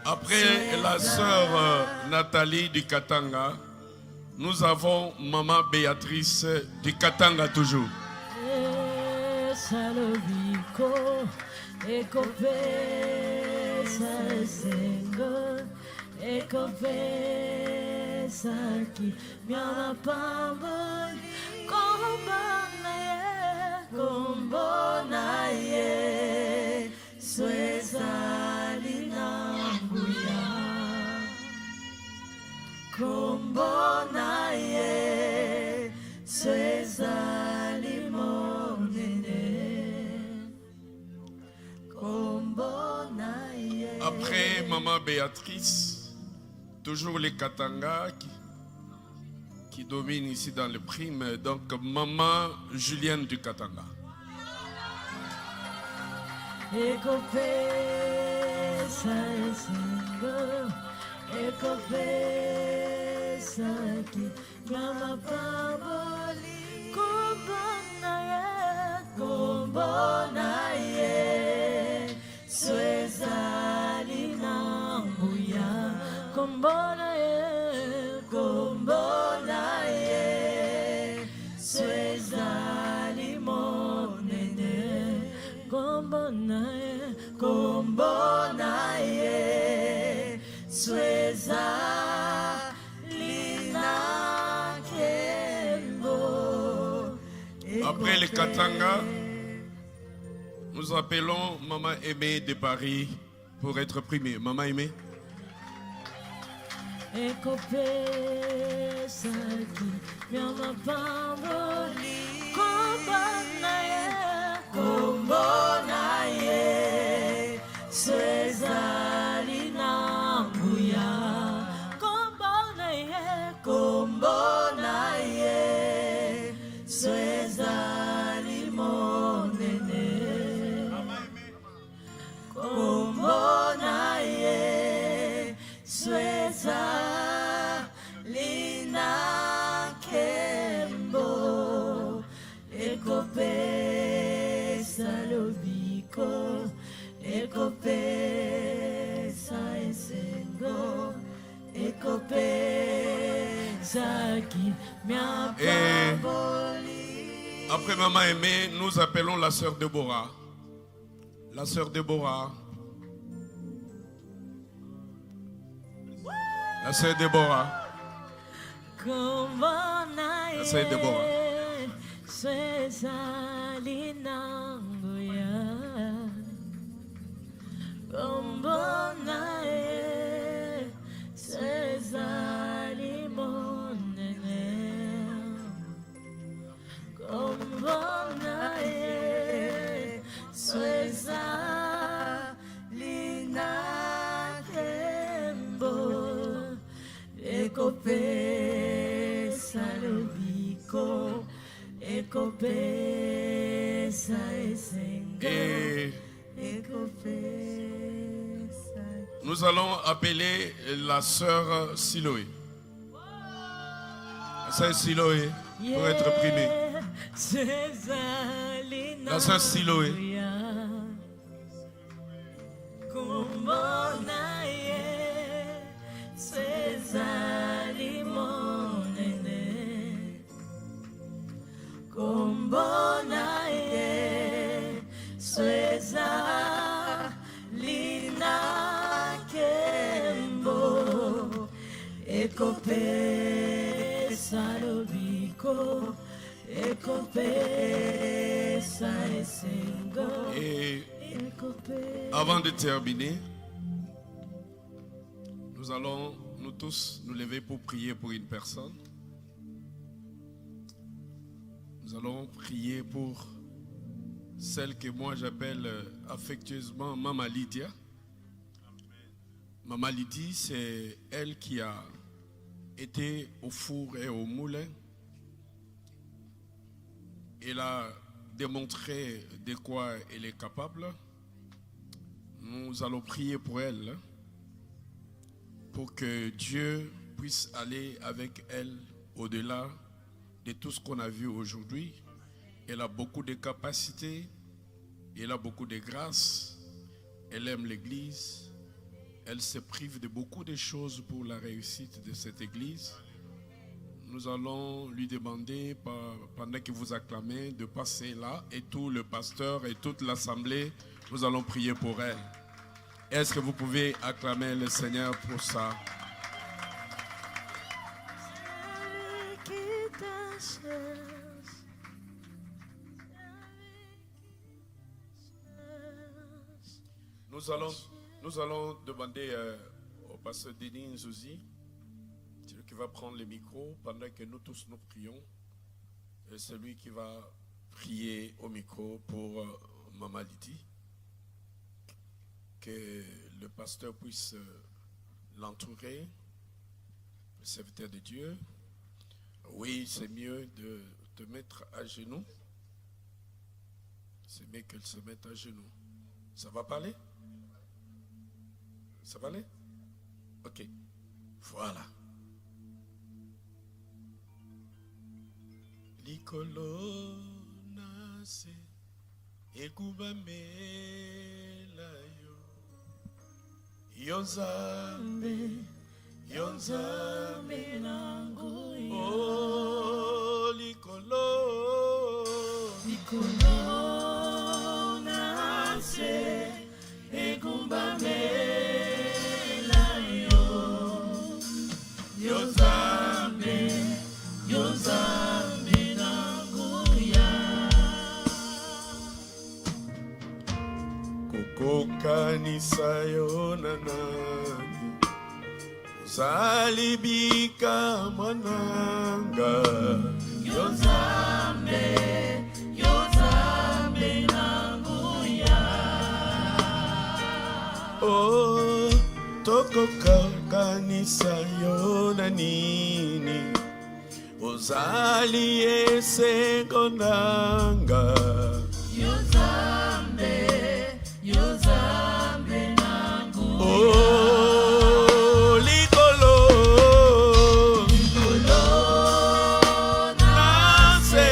Après la sœur Nathalie du Katanga, nous avons maman Béatrice du Katanga toujours. ekopesa esengo ekopesa kimia mapamboli kombo na ye swezali na nguya kombo na ye swezali monene kombo na ye. Après Maman Béatrice, toujours les Katanga qui dominent ici dans le prime. Donc Maman Julienne du Katanga. Ekopesa esengo ekopesa kimia mapamboli kombo na ye swezali na nguya kombo na ye swezali monene kombo na ye swezali na kembo. Après les Katanga, nous appelons Maman Aimée de Paris pour être primée. Maman Aimée. Ekopesa kimia mapamboli kombo na ye swezali na nguya kombo na ye swezali monene kombo na ye swezali na kembo ekopesa lobiko ekopesa esengo ekopesa kimia mapamboli. Après Maman Aimée, nous appelons la sœur Déborah. La sœur Déborah. La sœur Déborah. La sœur Déborah. Swezali na nguya kombo na ye swezali monene kombo na ye swezali na kembo ekopesa lobiko ekopesa esengo ekopesa. Nous allons appeler la sœur Siloé. La sœur Siloé pour être primée. La sœur Siloé. Kombo na ye swezali monene kombo na ye swezali na kembo ekopesa lobiko ekopesa esengo. Et avant de terminer, nous allons nous tous nous lever pour prier pour une personne. Nous allons prier pour celle que moi j'appelle affectueusement Maman Lydia. Maman Lydie, c'est elle qui a été au four et au moulin. Elle a démontré de quoi elle est capable. Nous allons prier pour elle, pour que Dieu puisse aller avec elle au-delà de tout ce qu'on a vu aujourd'hui. Elle a beaucoup de capacités, elle a beaucoup de grâce, elle aime l'église, elle se prive de beaucoup de choses pour la réussite de cette église. nous allons lui demander, pendant que vous acclamez, de passer là. Et tout le pasteur et toute l'assemblée, nous allons prier pour elle. Est-ce que vous pouvez acclamer le Seigneur pour ça? Nous allons demander au pasteur Denis Nzouzi, qui va prendre le micro pendant que nous tous nous prions. Et c'est lui qui va prier au micro pour Maman Lydie. Que le pasteur puisse l'entourer, le serviteur de Dieu. Oui, c'est mieux de te mettre à genoux. C'est mieux qu'elle se mette à genoux. Ça va parler? Ça va aller? Ok. Voilà. Likolo nase ekubamela yo Yonzambe nangu ya. Oh likolo nase ekubamela yo Yonzambe nangu ya. Kukukanisa yo na nani Zalibika mwananga Yonzambe nangu ya. Oh tokokanisa yo na nini Ozali esengo nanga Yonzambe nangu oh likolo nase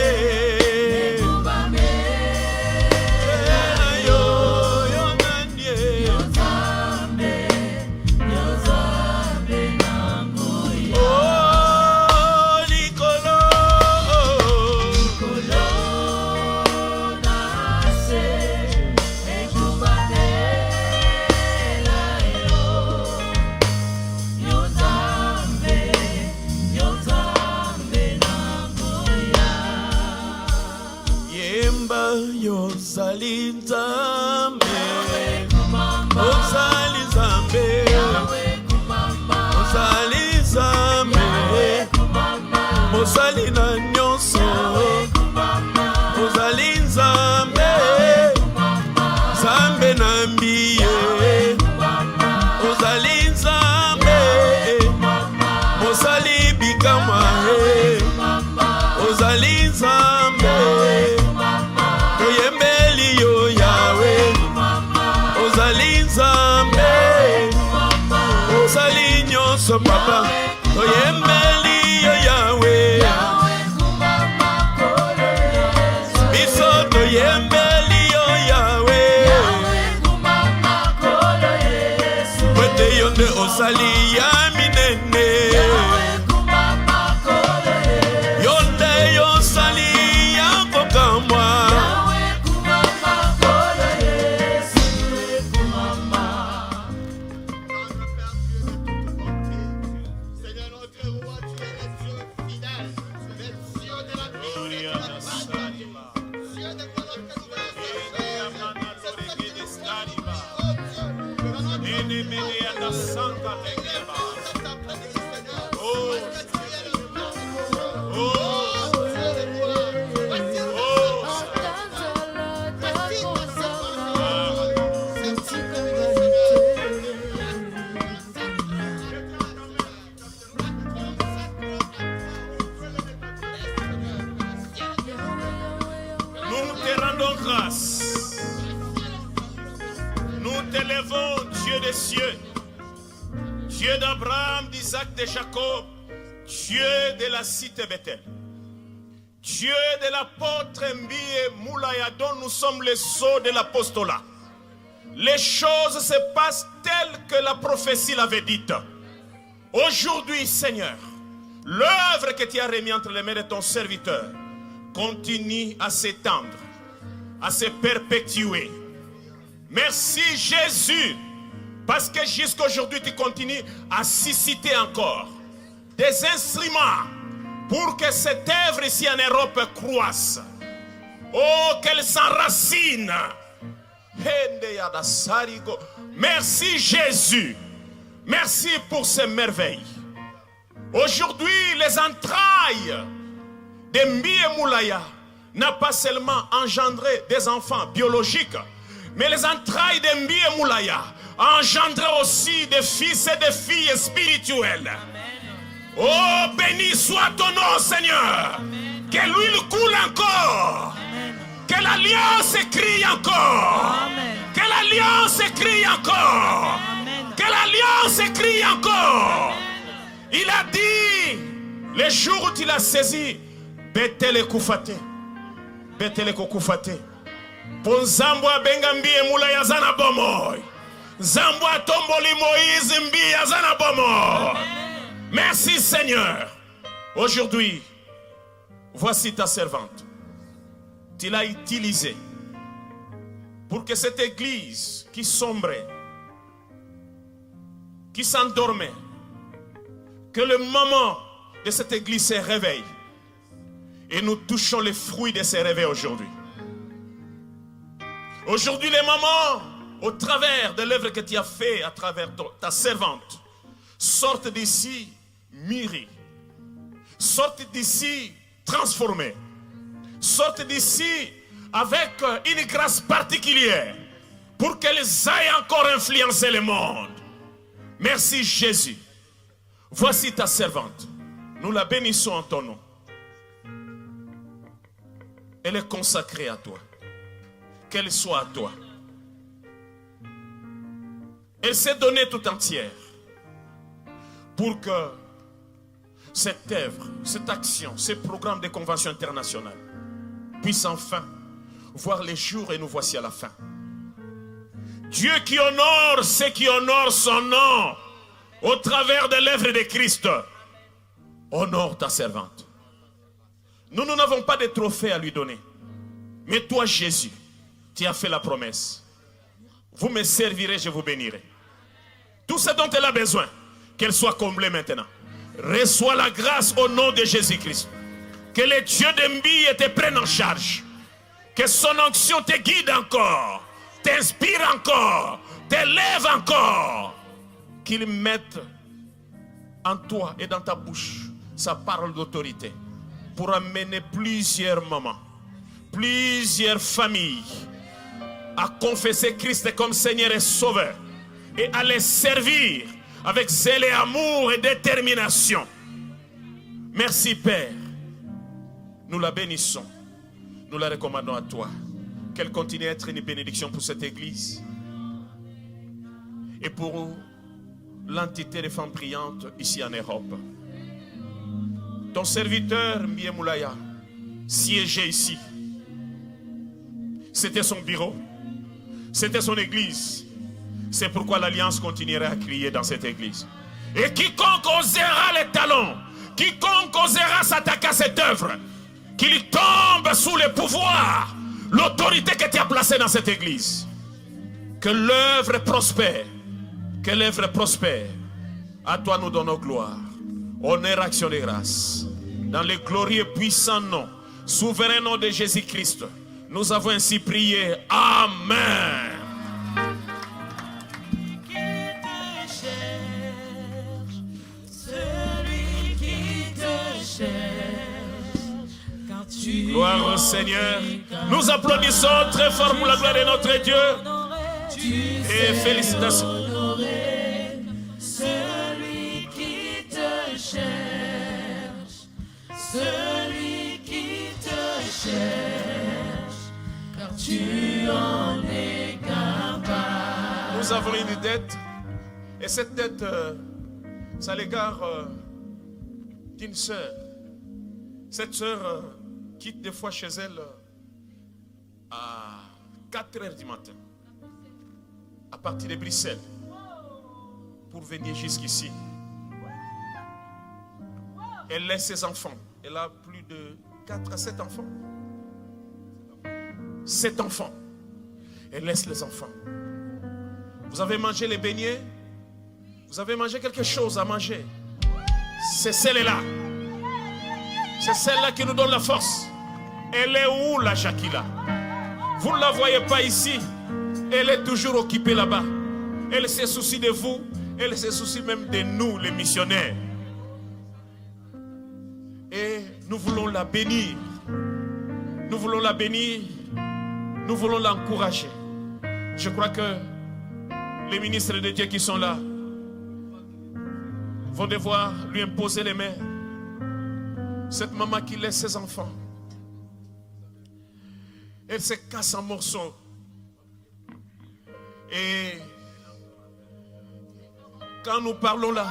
ekubamela yo yonanye Yonzambe nangu ya. Oh likolo nase ekubamela yo Yonzambe nangu ya. Yemba yozali nzambe ozali nzambe ozali nzambe mozali na nyonso ozali nzambe nzambe na mbiye ozali nzambe mozali bikama ozali nzambe toyembeli yo yawe ozali nzambe ozali nyonso papa toyembeli yo yawe biso toyembeli yo yawe kwete yo nde osali ya minene yo nde yosali ya kokamwa Seigneur notre roi, tu es le Dieu fidèle, le Dieu de la vie, Dieu de gloire que nous Nous te rendons grâce. Nous t'élevons, Dieu des cieux, Dieu d'Abraham, d'Isaac, de Jacob, Dieu de la cité Bethel, Dieu de l'apôtre Mbie Moulaya, dont nous sommes les sceaux de l'apostolat. Les choses se passent telles que la prophétie l'avait dite. Aujourd'hui, Seigneur, L'œuvre que tu as remise entre les mains de ton serviteur continue à s'étendre, à se perpétuer. Merci Jésus, parce que jusqu'à aujourd'hui tu continues à susciter encore des instruments pour que cette œuvre ici en Europe croisse. Oh, qu'elle s'enracine. Merci Jésus. Merci pour ces merveilles. Aujourd'hui, les entrailles de Mbié Moulaya n'ont pas seulement engendré des enfants biologiques, mais les entrailles de Mbié Moulaya ont engendré aussi des fils et des filles spirituelles. Oh, béni soit ton nom, Seigneur. Amen. Que l'huile coule encore. Amen. Que l'alliance crie encore. Amen. Que l'alliance crie encore. Amen. Que l'alliance crie encore. Amen. Il a dit, le jour où tu l'as saisi, Betele Koufate. Betele Koufate. Pour Zambwa Bengambi et Moula Yazana Bomoy. Zambwa Tomboli Moïse Mbi Yazana Bomoy. Merci Seigneur. Aujourd'hui, voici ta servante. Tu l'as utilisée pour que cette église qui sombrait, qui s'endormait, que le moment de cette église se réveille. Et nous touchons les fruits de ce réveil aujourd'hui. Aujourd'hui, les mamans, au travers de l'œuvre que tu as fait à travers ta servante, sortent d'ici mûries, sortent d'ici transformées, sortent d'ici avec une grâce particulière pour qu'elles aillent encore influencer le monde. Merci Jésus. Voici ta servante. Nous la bénissons en ton nom. Elle est consacrée à toi. Qu'elle soit à toi. Elle s'est donnée tout entière pour que cette œuvre, cette action, ce programme de convention internationale puisse enfin voir les jours et nous voici à la fin. Dieu qui honore ceux qui honorent son nom au travers de l'œuvre de Christ, honore ta servante. Nous n'avons pas de trophée à lui donner. Mais toi, Jésus, tu as fait la promesse. Vous me servirez, je vous bénirai. Tout ce dont elle a besoin, qu'elle soit comblée maintenant. Reçois la grâce au nom de Jésus-Christ. Que le Dieu de Mbi te prenne en charge. Que son onction te guide encore, t'inspire encore, t'élève encore. Qu'il mette en toi et dans ta bouche sa parole d'autorité pour amener plusieurs mamans, plusieurs familles à confesser Christ comme Seigneur et Sauveur et à les servir avec zèle et amour et détermination. Merci Père. Nous la bénissons. Nous la recommandons à toi. Qu'elle continue à être une bénédiction pour cette église. Et pour l'entité des femmes priantes ici en Europe. Ton serviteur Mbié Moulaya siégeait ici. C'était son bureau. C'était son église. C'est pourquoi l'alliance continuera à crier dans cette église. Et quiconque osera les talons, quiconque osera s'attaquer à cette œuvre, qu'il tombe sous le pouvoir, l'autorité que tu as placée dans cette église. Que l'œuvre prospère. Que l'œuvre prospère. À toi nous donnons gloire, honneur, action de grâce. Dans le glorieux puissant nom, souverain nom de Jésus-Christ, nous avons ainsi prié. Amen. Gloire au Seigneur. Nous applaudissons très fort pour la gloire de notre Dieu. Et félicitations. Celui qui te cherche, celui qui te cherche, car tu en es capable. Nous avons une dette, et cette dette, c'est à l'égard d'une sœur. Cette sœur quitte des fois chez elle à 4 heures du matin, à partir de Bruxelles, pour venir jusqu'ici. Elle laisse ses enfants. Elle a plus de 4 à 7 enfants. 7 enfants. Elle laisse les enfants. Vous avez mangé les beignets? Vous avez mangé quelque chose à manger? C'est celle-là. C'est celle-là qui nous donne la force. Elle est où, la Shakila? Vous ne la voyez pas ici. Elle est toujours occupée là-bas. Elle se soucie de vous. Elle se soucie même de nous, les missionnaires. Et nous voulons la bénir. Nous voulons la bénir. Nous voulons l'encourager. Je crois que les ministres de Dieu qui sont là vont devoir lui imposer les mains. Cette maman qui laisse ses enfants, elle se casse en morceaux. Et quand nous parlons là,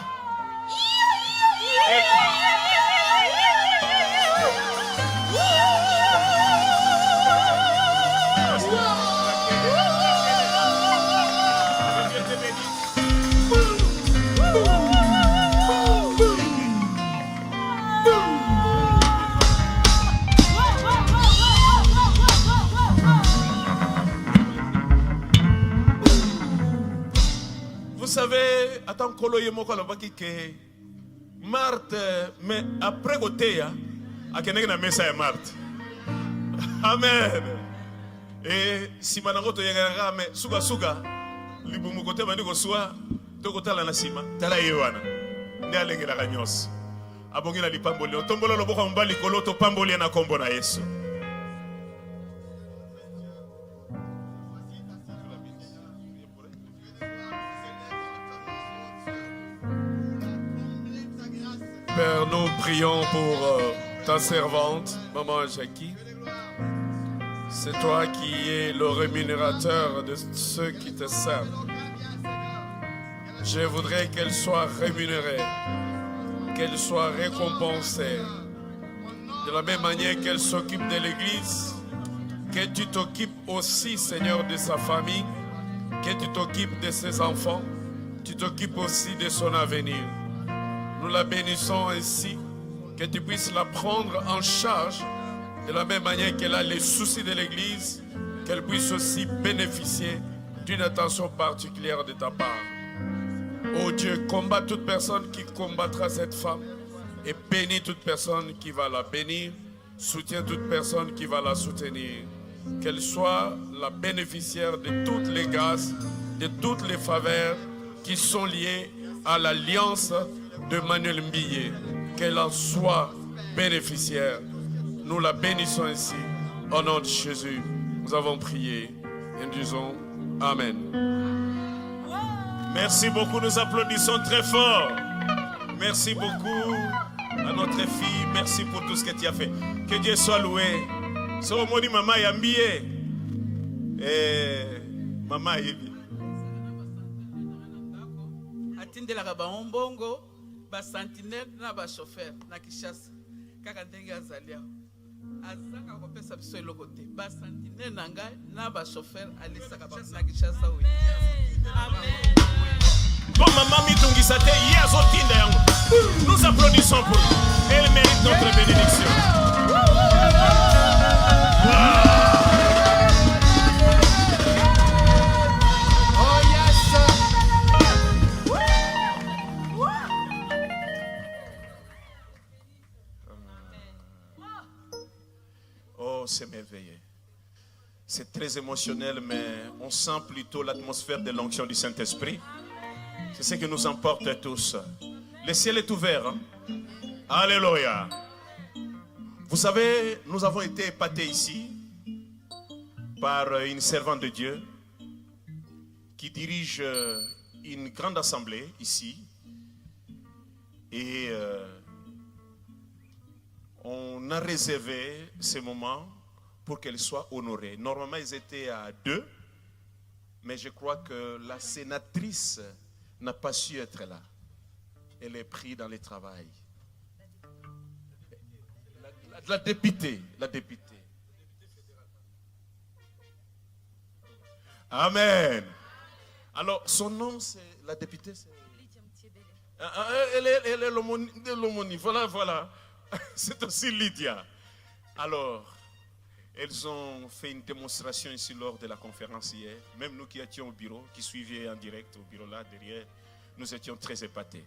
vous savez, attends, Marthe, mais après côté, à Kenegna Messa et Marthe. Amen. Et si Manangoto Yagara, mais Suga Suga, Libumukote Maniko Soa, Tokota la Nasima, Talaïwana, Néalengue la Gagnos, Abongina li Pamboli, Tombola Loboka Mbali Koloto Pamboli na Kombona Yesu. Père, nous prions pour ta servante, Maman Jackie. C'est toi qui es le rémunérateur de ceux qui te servent. Je voudrais qu'elle soit rémunérée, qu'elle soit récompensée. De la même manière qu'elle s'occupe de l'Église, que tu t'occupes aussi, Seigneur, de sa famille, que tu t'occupes de ses enfants, tu t'occupes aussi de son avenir. Nous la bénissons ainsi, que tu puisses la prendre en charge de la même manière qu'elle a les soucis de l'Église, qu'elle puisse aussi bénéficier d'une attention particulière de ta part. Oh Dieu, combat toute personne qui combattra cette femme et bénis toute personne qui va la bénir, soutiens toute personne qui va la soutenir. Qu'elle soit la bénéficiaire de toutes les grâces, de toutes les faveurs qui sont liées à l'alliance de Manuel Mbilé, qu'elle en soit bénéficiaire. Nous la bénissons ainsi. Au nom de Jésus, nous avons prié et nous disons Amen. Merci beaucoup, nous applaudissons très fort. Merci beaucoup à notre fille. Merci pour tout ce que tu as fait. Que Dieu soit loué. So moni mama yambie. Mama yebi. Atindelaka ba ombongo, ba sentinelle na ba chauffeur na Kishasa. Kaka ndenge azalia. Azaka kopesa biso eloko te. Ba sentinelle na ngai na ba chauffeur alisaka ba na Kishasa oui. Amen. Bon maman mitungisa te yezo tinda yango. Nous applaudissons pour elle. Elle mérite notre bénédiction. Oh, c'est merveilleux. C'est très émotionnel, mais on sent plutôt l'atmosphère de l'onction du Saint-Esprit. C'est ce qui nous emporte tous. Le ciel est ouvert. Hein? Alléluia. Vous savez, nous avons été épatés ici par une servante de Dieu qui dirige une grande assemblée ici. Et on a réservé ce moment pour qu'elle soit honorée. Normalement, ils étaient à 2, mais je crois que la sénatrice n'a pas su être là. Elle est prise dans le travail. La députée. Amen. Alors, son nom, c'est la députée, c'est Elle est l'aumônier. Voilà. C'est aussi Lydia. Alors, elles ont fait une démonstration ici lors de la conférence hier. Même nous qui étions au bureau, qui suivions en direct au bureau là derrière, nous étions très épatés.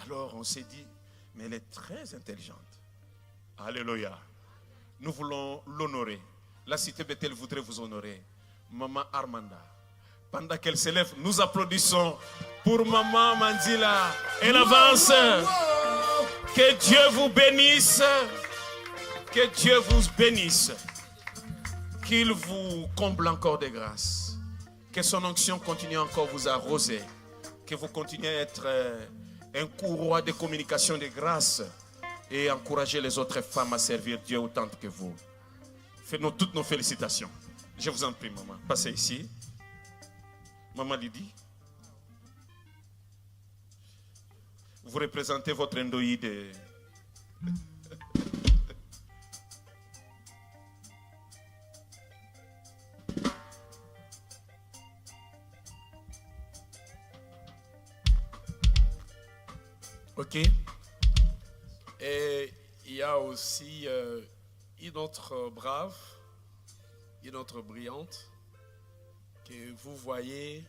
Alors on s'est dit, mais elle est très intelligente. Alléluia. Nous voulons l'honorer. La cité Bethel voudrait vous honorer. Maman Armanda. Pendant qu'elle s'élève, nous applaudissons pour Maman Mandila. Elle avance. Que Dieu vous bénisse. Que Dieu vous bénisse. Qu'il vous comble encore de grâce. Que son onction continue encore vous arroser. Que vous continuez à être un courroie de communication de grâce et encourager les autres femmes à servir Dieu autant que vous. Faites-nous toutes nos félicitations. Je vous en prie, maman. Passez ici. Maman Lydie. Vous représentez votre endoïde. Ok. Et il y a aussi une autre brave, une autre brillante, que vous voyez,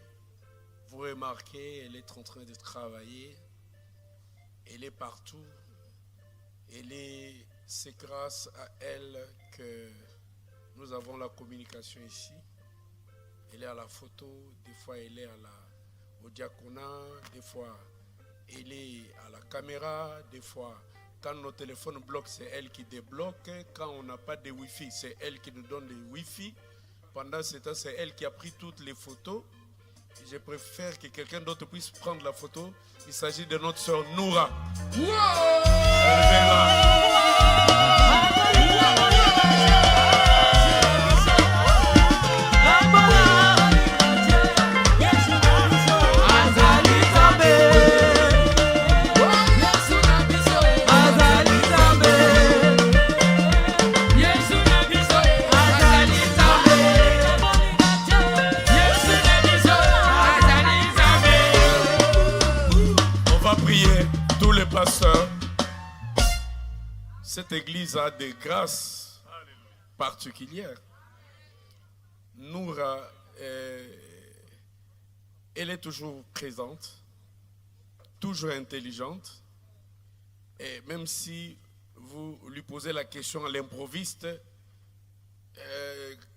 vous remarquez, elle est en train de travailler, elle est partout. C'est grâce à elle que nous avons la communication ici. Elle est à la photo, des fois elle est au diaconat, des fois elle est à la caméra, des fois quand nos téléphones bloquent, c'est elle qui débloque. Quand on n'a pas de Wi-Fi, c'est elle qui nous donne le Wi-Fi. Pendant ce temps, c'est elle qui a pris toutes les photos. Je préfère que quelqu'un d'autre puisse prendre la photo. Il s'agit de notre sœur Noura. Cette église a des grâces particulières. Noura, elle est toujours présente, toujours intelligente. Et même si vous lui posez la question à l'improviste,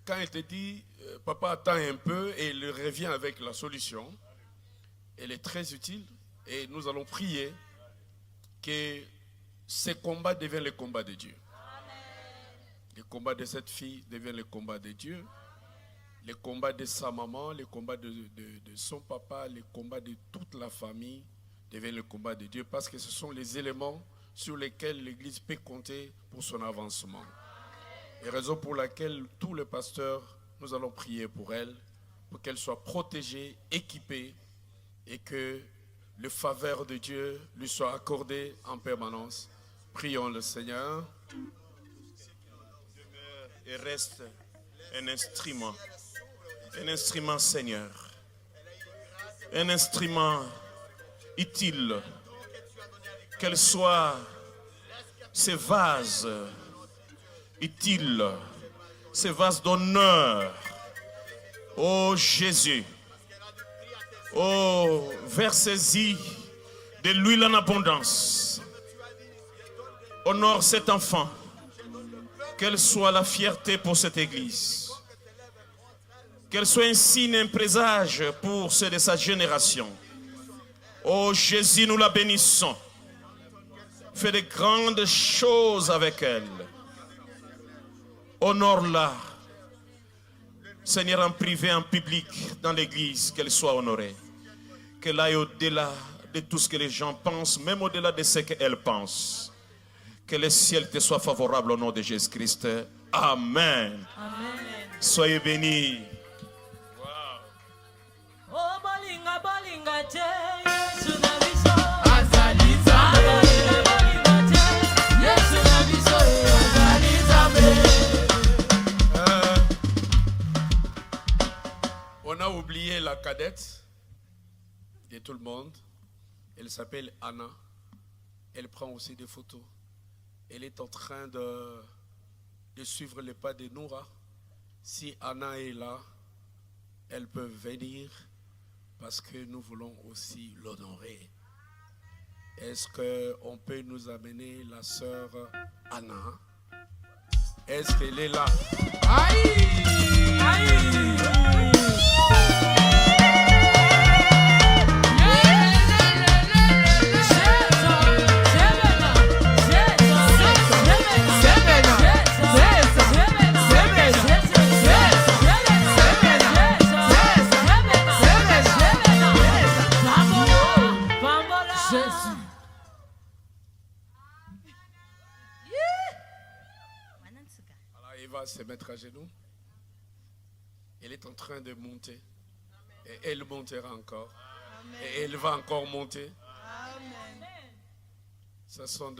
quand elle te dit « Papa, attends un peu » et elle revient avec la solution, elle est très utile. Et nous allons prier que ces combats deviennent les combats de Dieu. Les combats de cette fille deviennent les combats de Dieu. Les combats de sa maman, les combats de son papa, les combats de toute la famille deviennent les combats de Dieu, parce que ce sont les éléments sur lesquels l'Église peut compter pour son avancement. Et raison pour laquelle tous les pasteurs, nous allons prier pour elle, pour qu'elle soit protégée, équipée, et que le faveur de Dieu lui soit accordé en permanence. Prions le Seigneur. Et reste un instrument Seigneur, un instrument utile, qu'elle soit ces vases utiles, ces vases d'honneur. Oh Jésus, oh, versez-y de l'huile en abondance. Honore cet enfant. Qu'elle soit la fierté pour cette église. Qu'elle soit un signe, un présage pour ceux de sa génération. Oh Jésus, nous la bénissons. Fais de grandes choses avec elle. Honore-la. Seigneur, en privé, en public, dans l'église, qu'elle soit honorée. Qu'elle aille au-delà de tout ce que les gens pensent, même au-delà de ce qu'elle pense. Que le ciel te soit favorable au nom de Jésus-Christ. Amen. Amen. Soyez bénis. On a oublié la cadette de tout le monde. Elle s'appelle Anna. Elle prend aussi des photos. Elle est en train de suivre les pas de Noura. Si Anna est là, elle peut venir parce que nous voulons aussi l'honorer. Est-ce qu'on peut nous amener la sœur Anna? Est-ce qu'elle est là? Aïe! Aïe! Se mettre à genoux. Elle est en train de monter. Et elle montera encore. Amen. Et elle va encore monter. Amen. Ce sont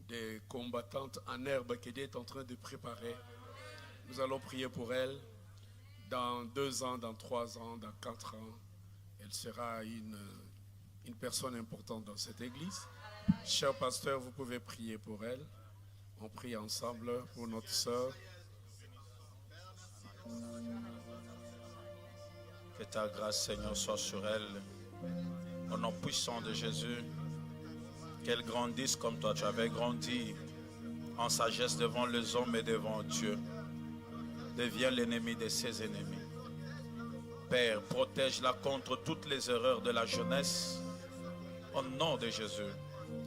des combattantes en herbe qu'elle est en train de préparer. Nous allons prier pour elle. Dans 2 ans, dans 3 ans, dans 4 ans, elle sera une personne importante dans cette église. Cher pasteur, vous pouvez prier pour elle. On prie ensemble pour notre sœur. Que ta grâce, Seigneur, soit sur elle. Au nom puissant de Jésus, qu'elle grandisse comme toi. Tu avais grandi en sagesse devant les hommes et devant Dieu. Deviens l'ennemi de ses ennemis. Père, protège-la contre toutes les erreurs de la jeunesse. Au nom de Jésus,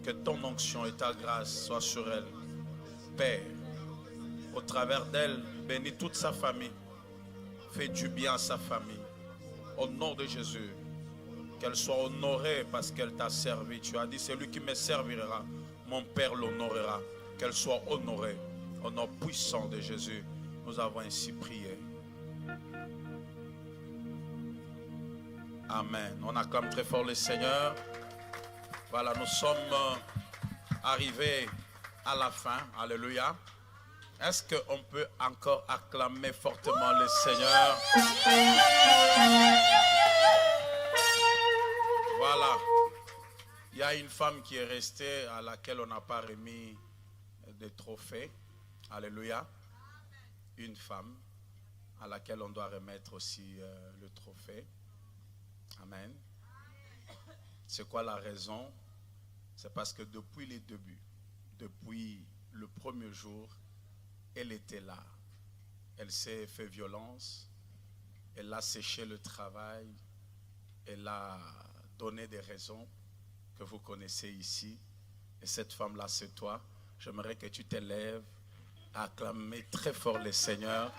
que ton onction et ta grâce soient sur elle. Père, au travers d'elle, bénis toute sa famille. Fais du bien à sa famille. Au nom de Jésus, qu'elle soit honorée parce qu'elle t'a servi. Tu as dit, celui qui me servira, mon Père l'honorera. Qu'elle soit honorée. Au nom puissant de Jésus, nous avons ainsi prié. Amen. On acclame très fort le Seigneur. Voilà, nous sommes arrivés à la fin. Alléluia. Est-ce qu'on peut encore acclamer fortement le Seigneur? Voilà. Il y a une femme qui est restée à laquelle on n'a pas remis de trophée. Alléluia. Une femme à laquelle on doit remettre aussi le trophée. Amen. C'est quoi la raison? C'est parce que depuis les débuts, depuis le premier jour, elle était là. Elle s'est fait violence. Elle a séché le travail. Elle a donné des raisons que vous connaissez ici. Et cette femme-là, c'est toi. J'aimerais que tu t'élèves à acclamer très fort le Seigneur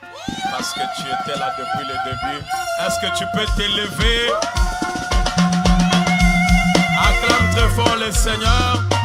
parce que tu étais là depuis le début. Est-ce que tu peux t'élever? Acclame très fort le Seigneur.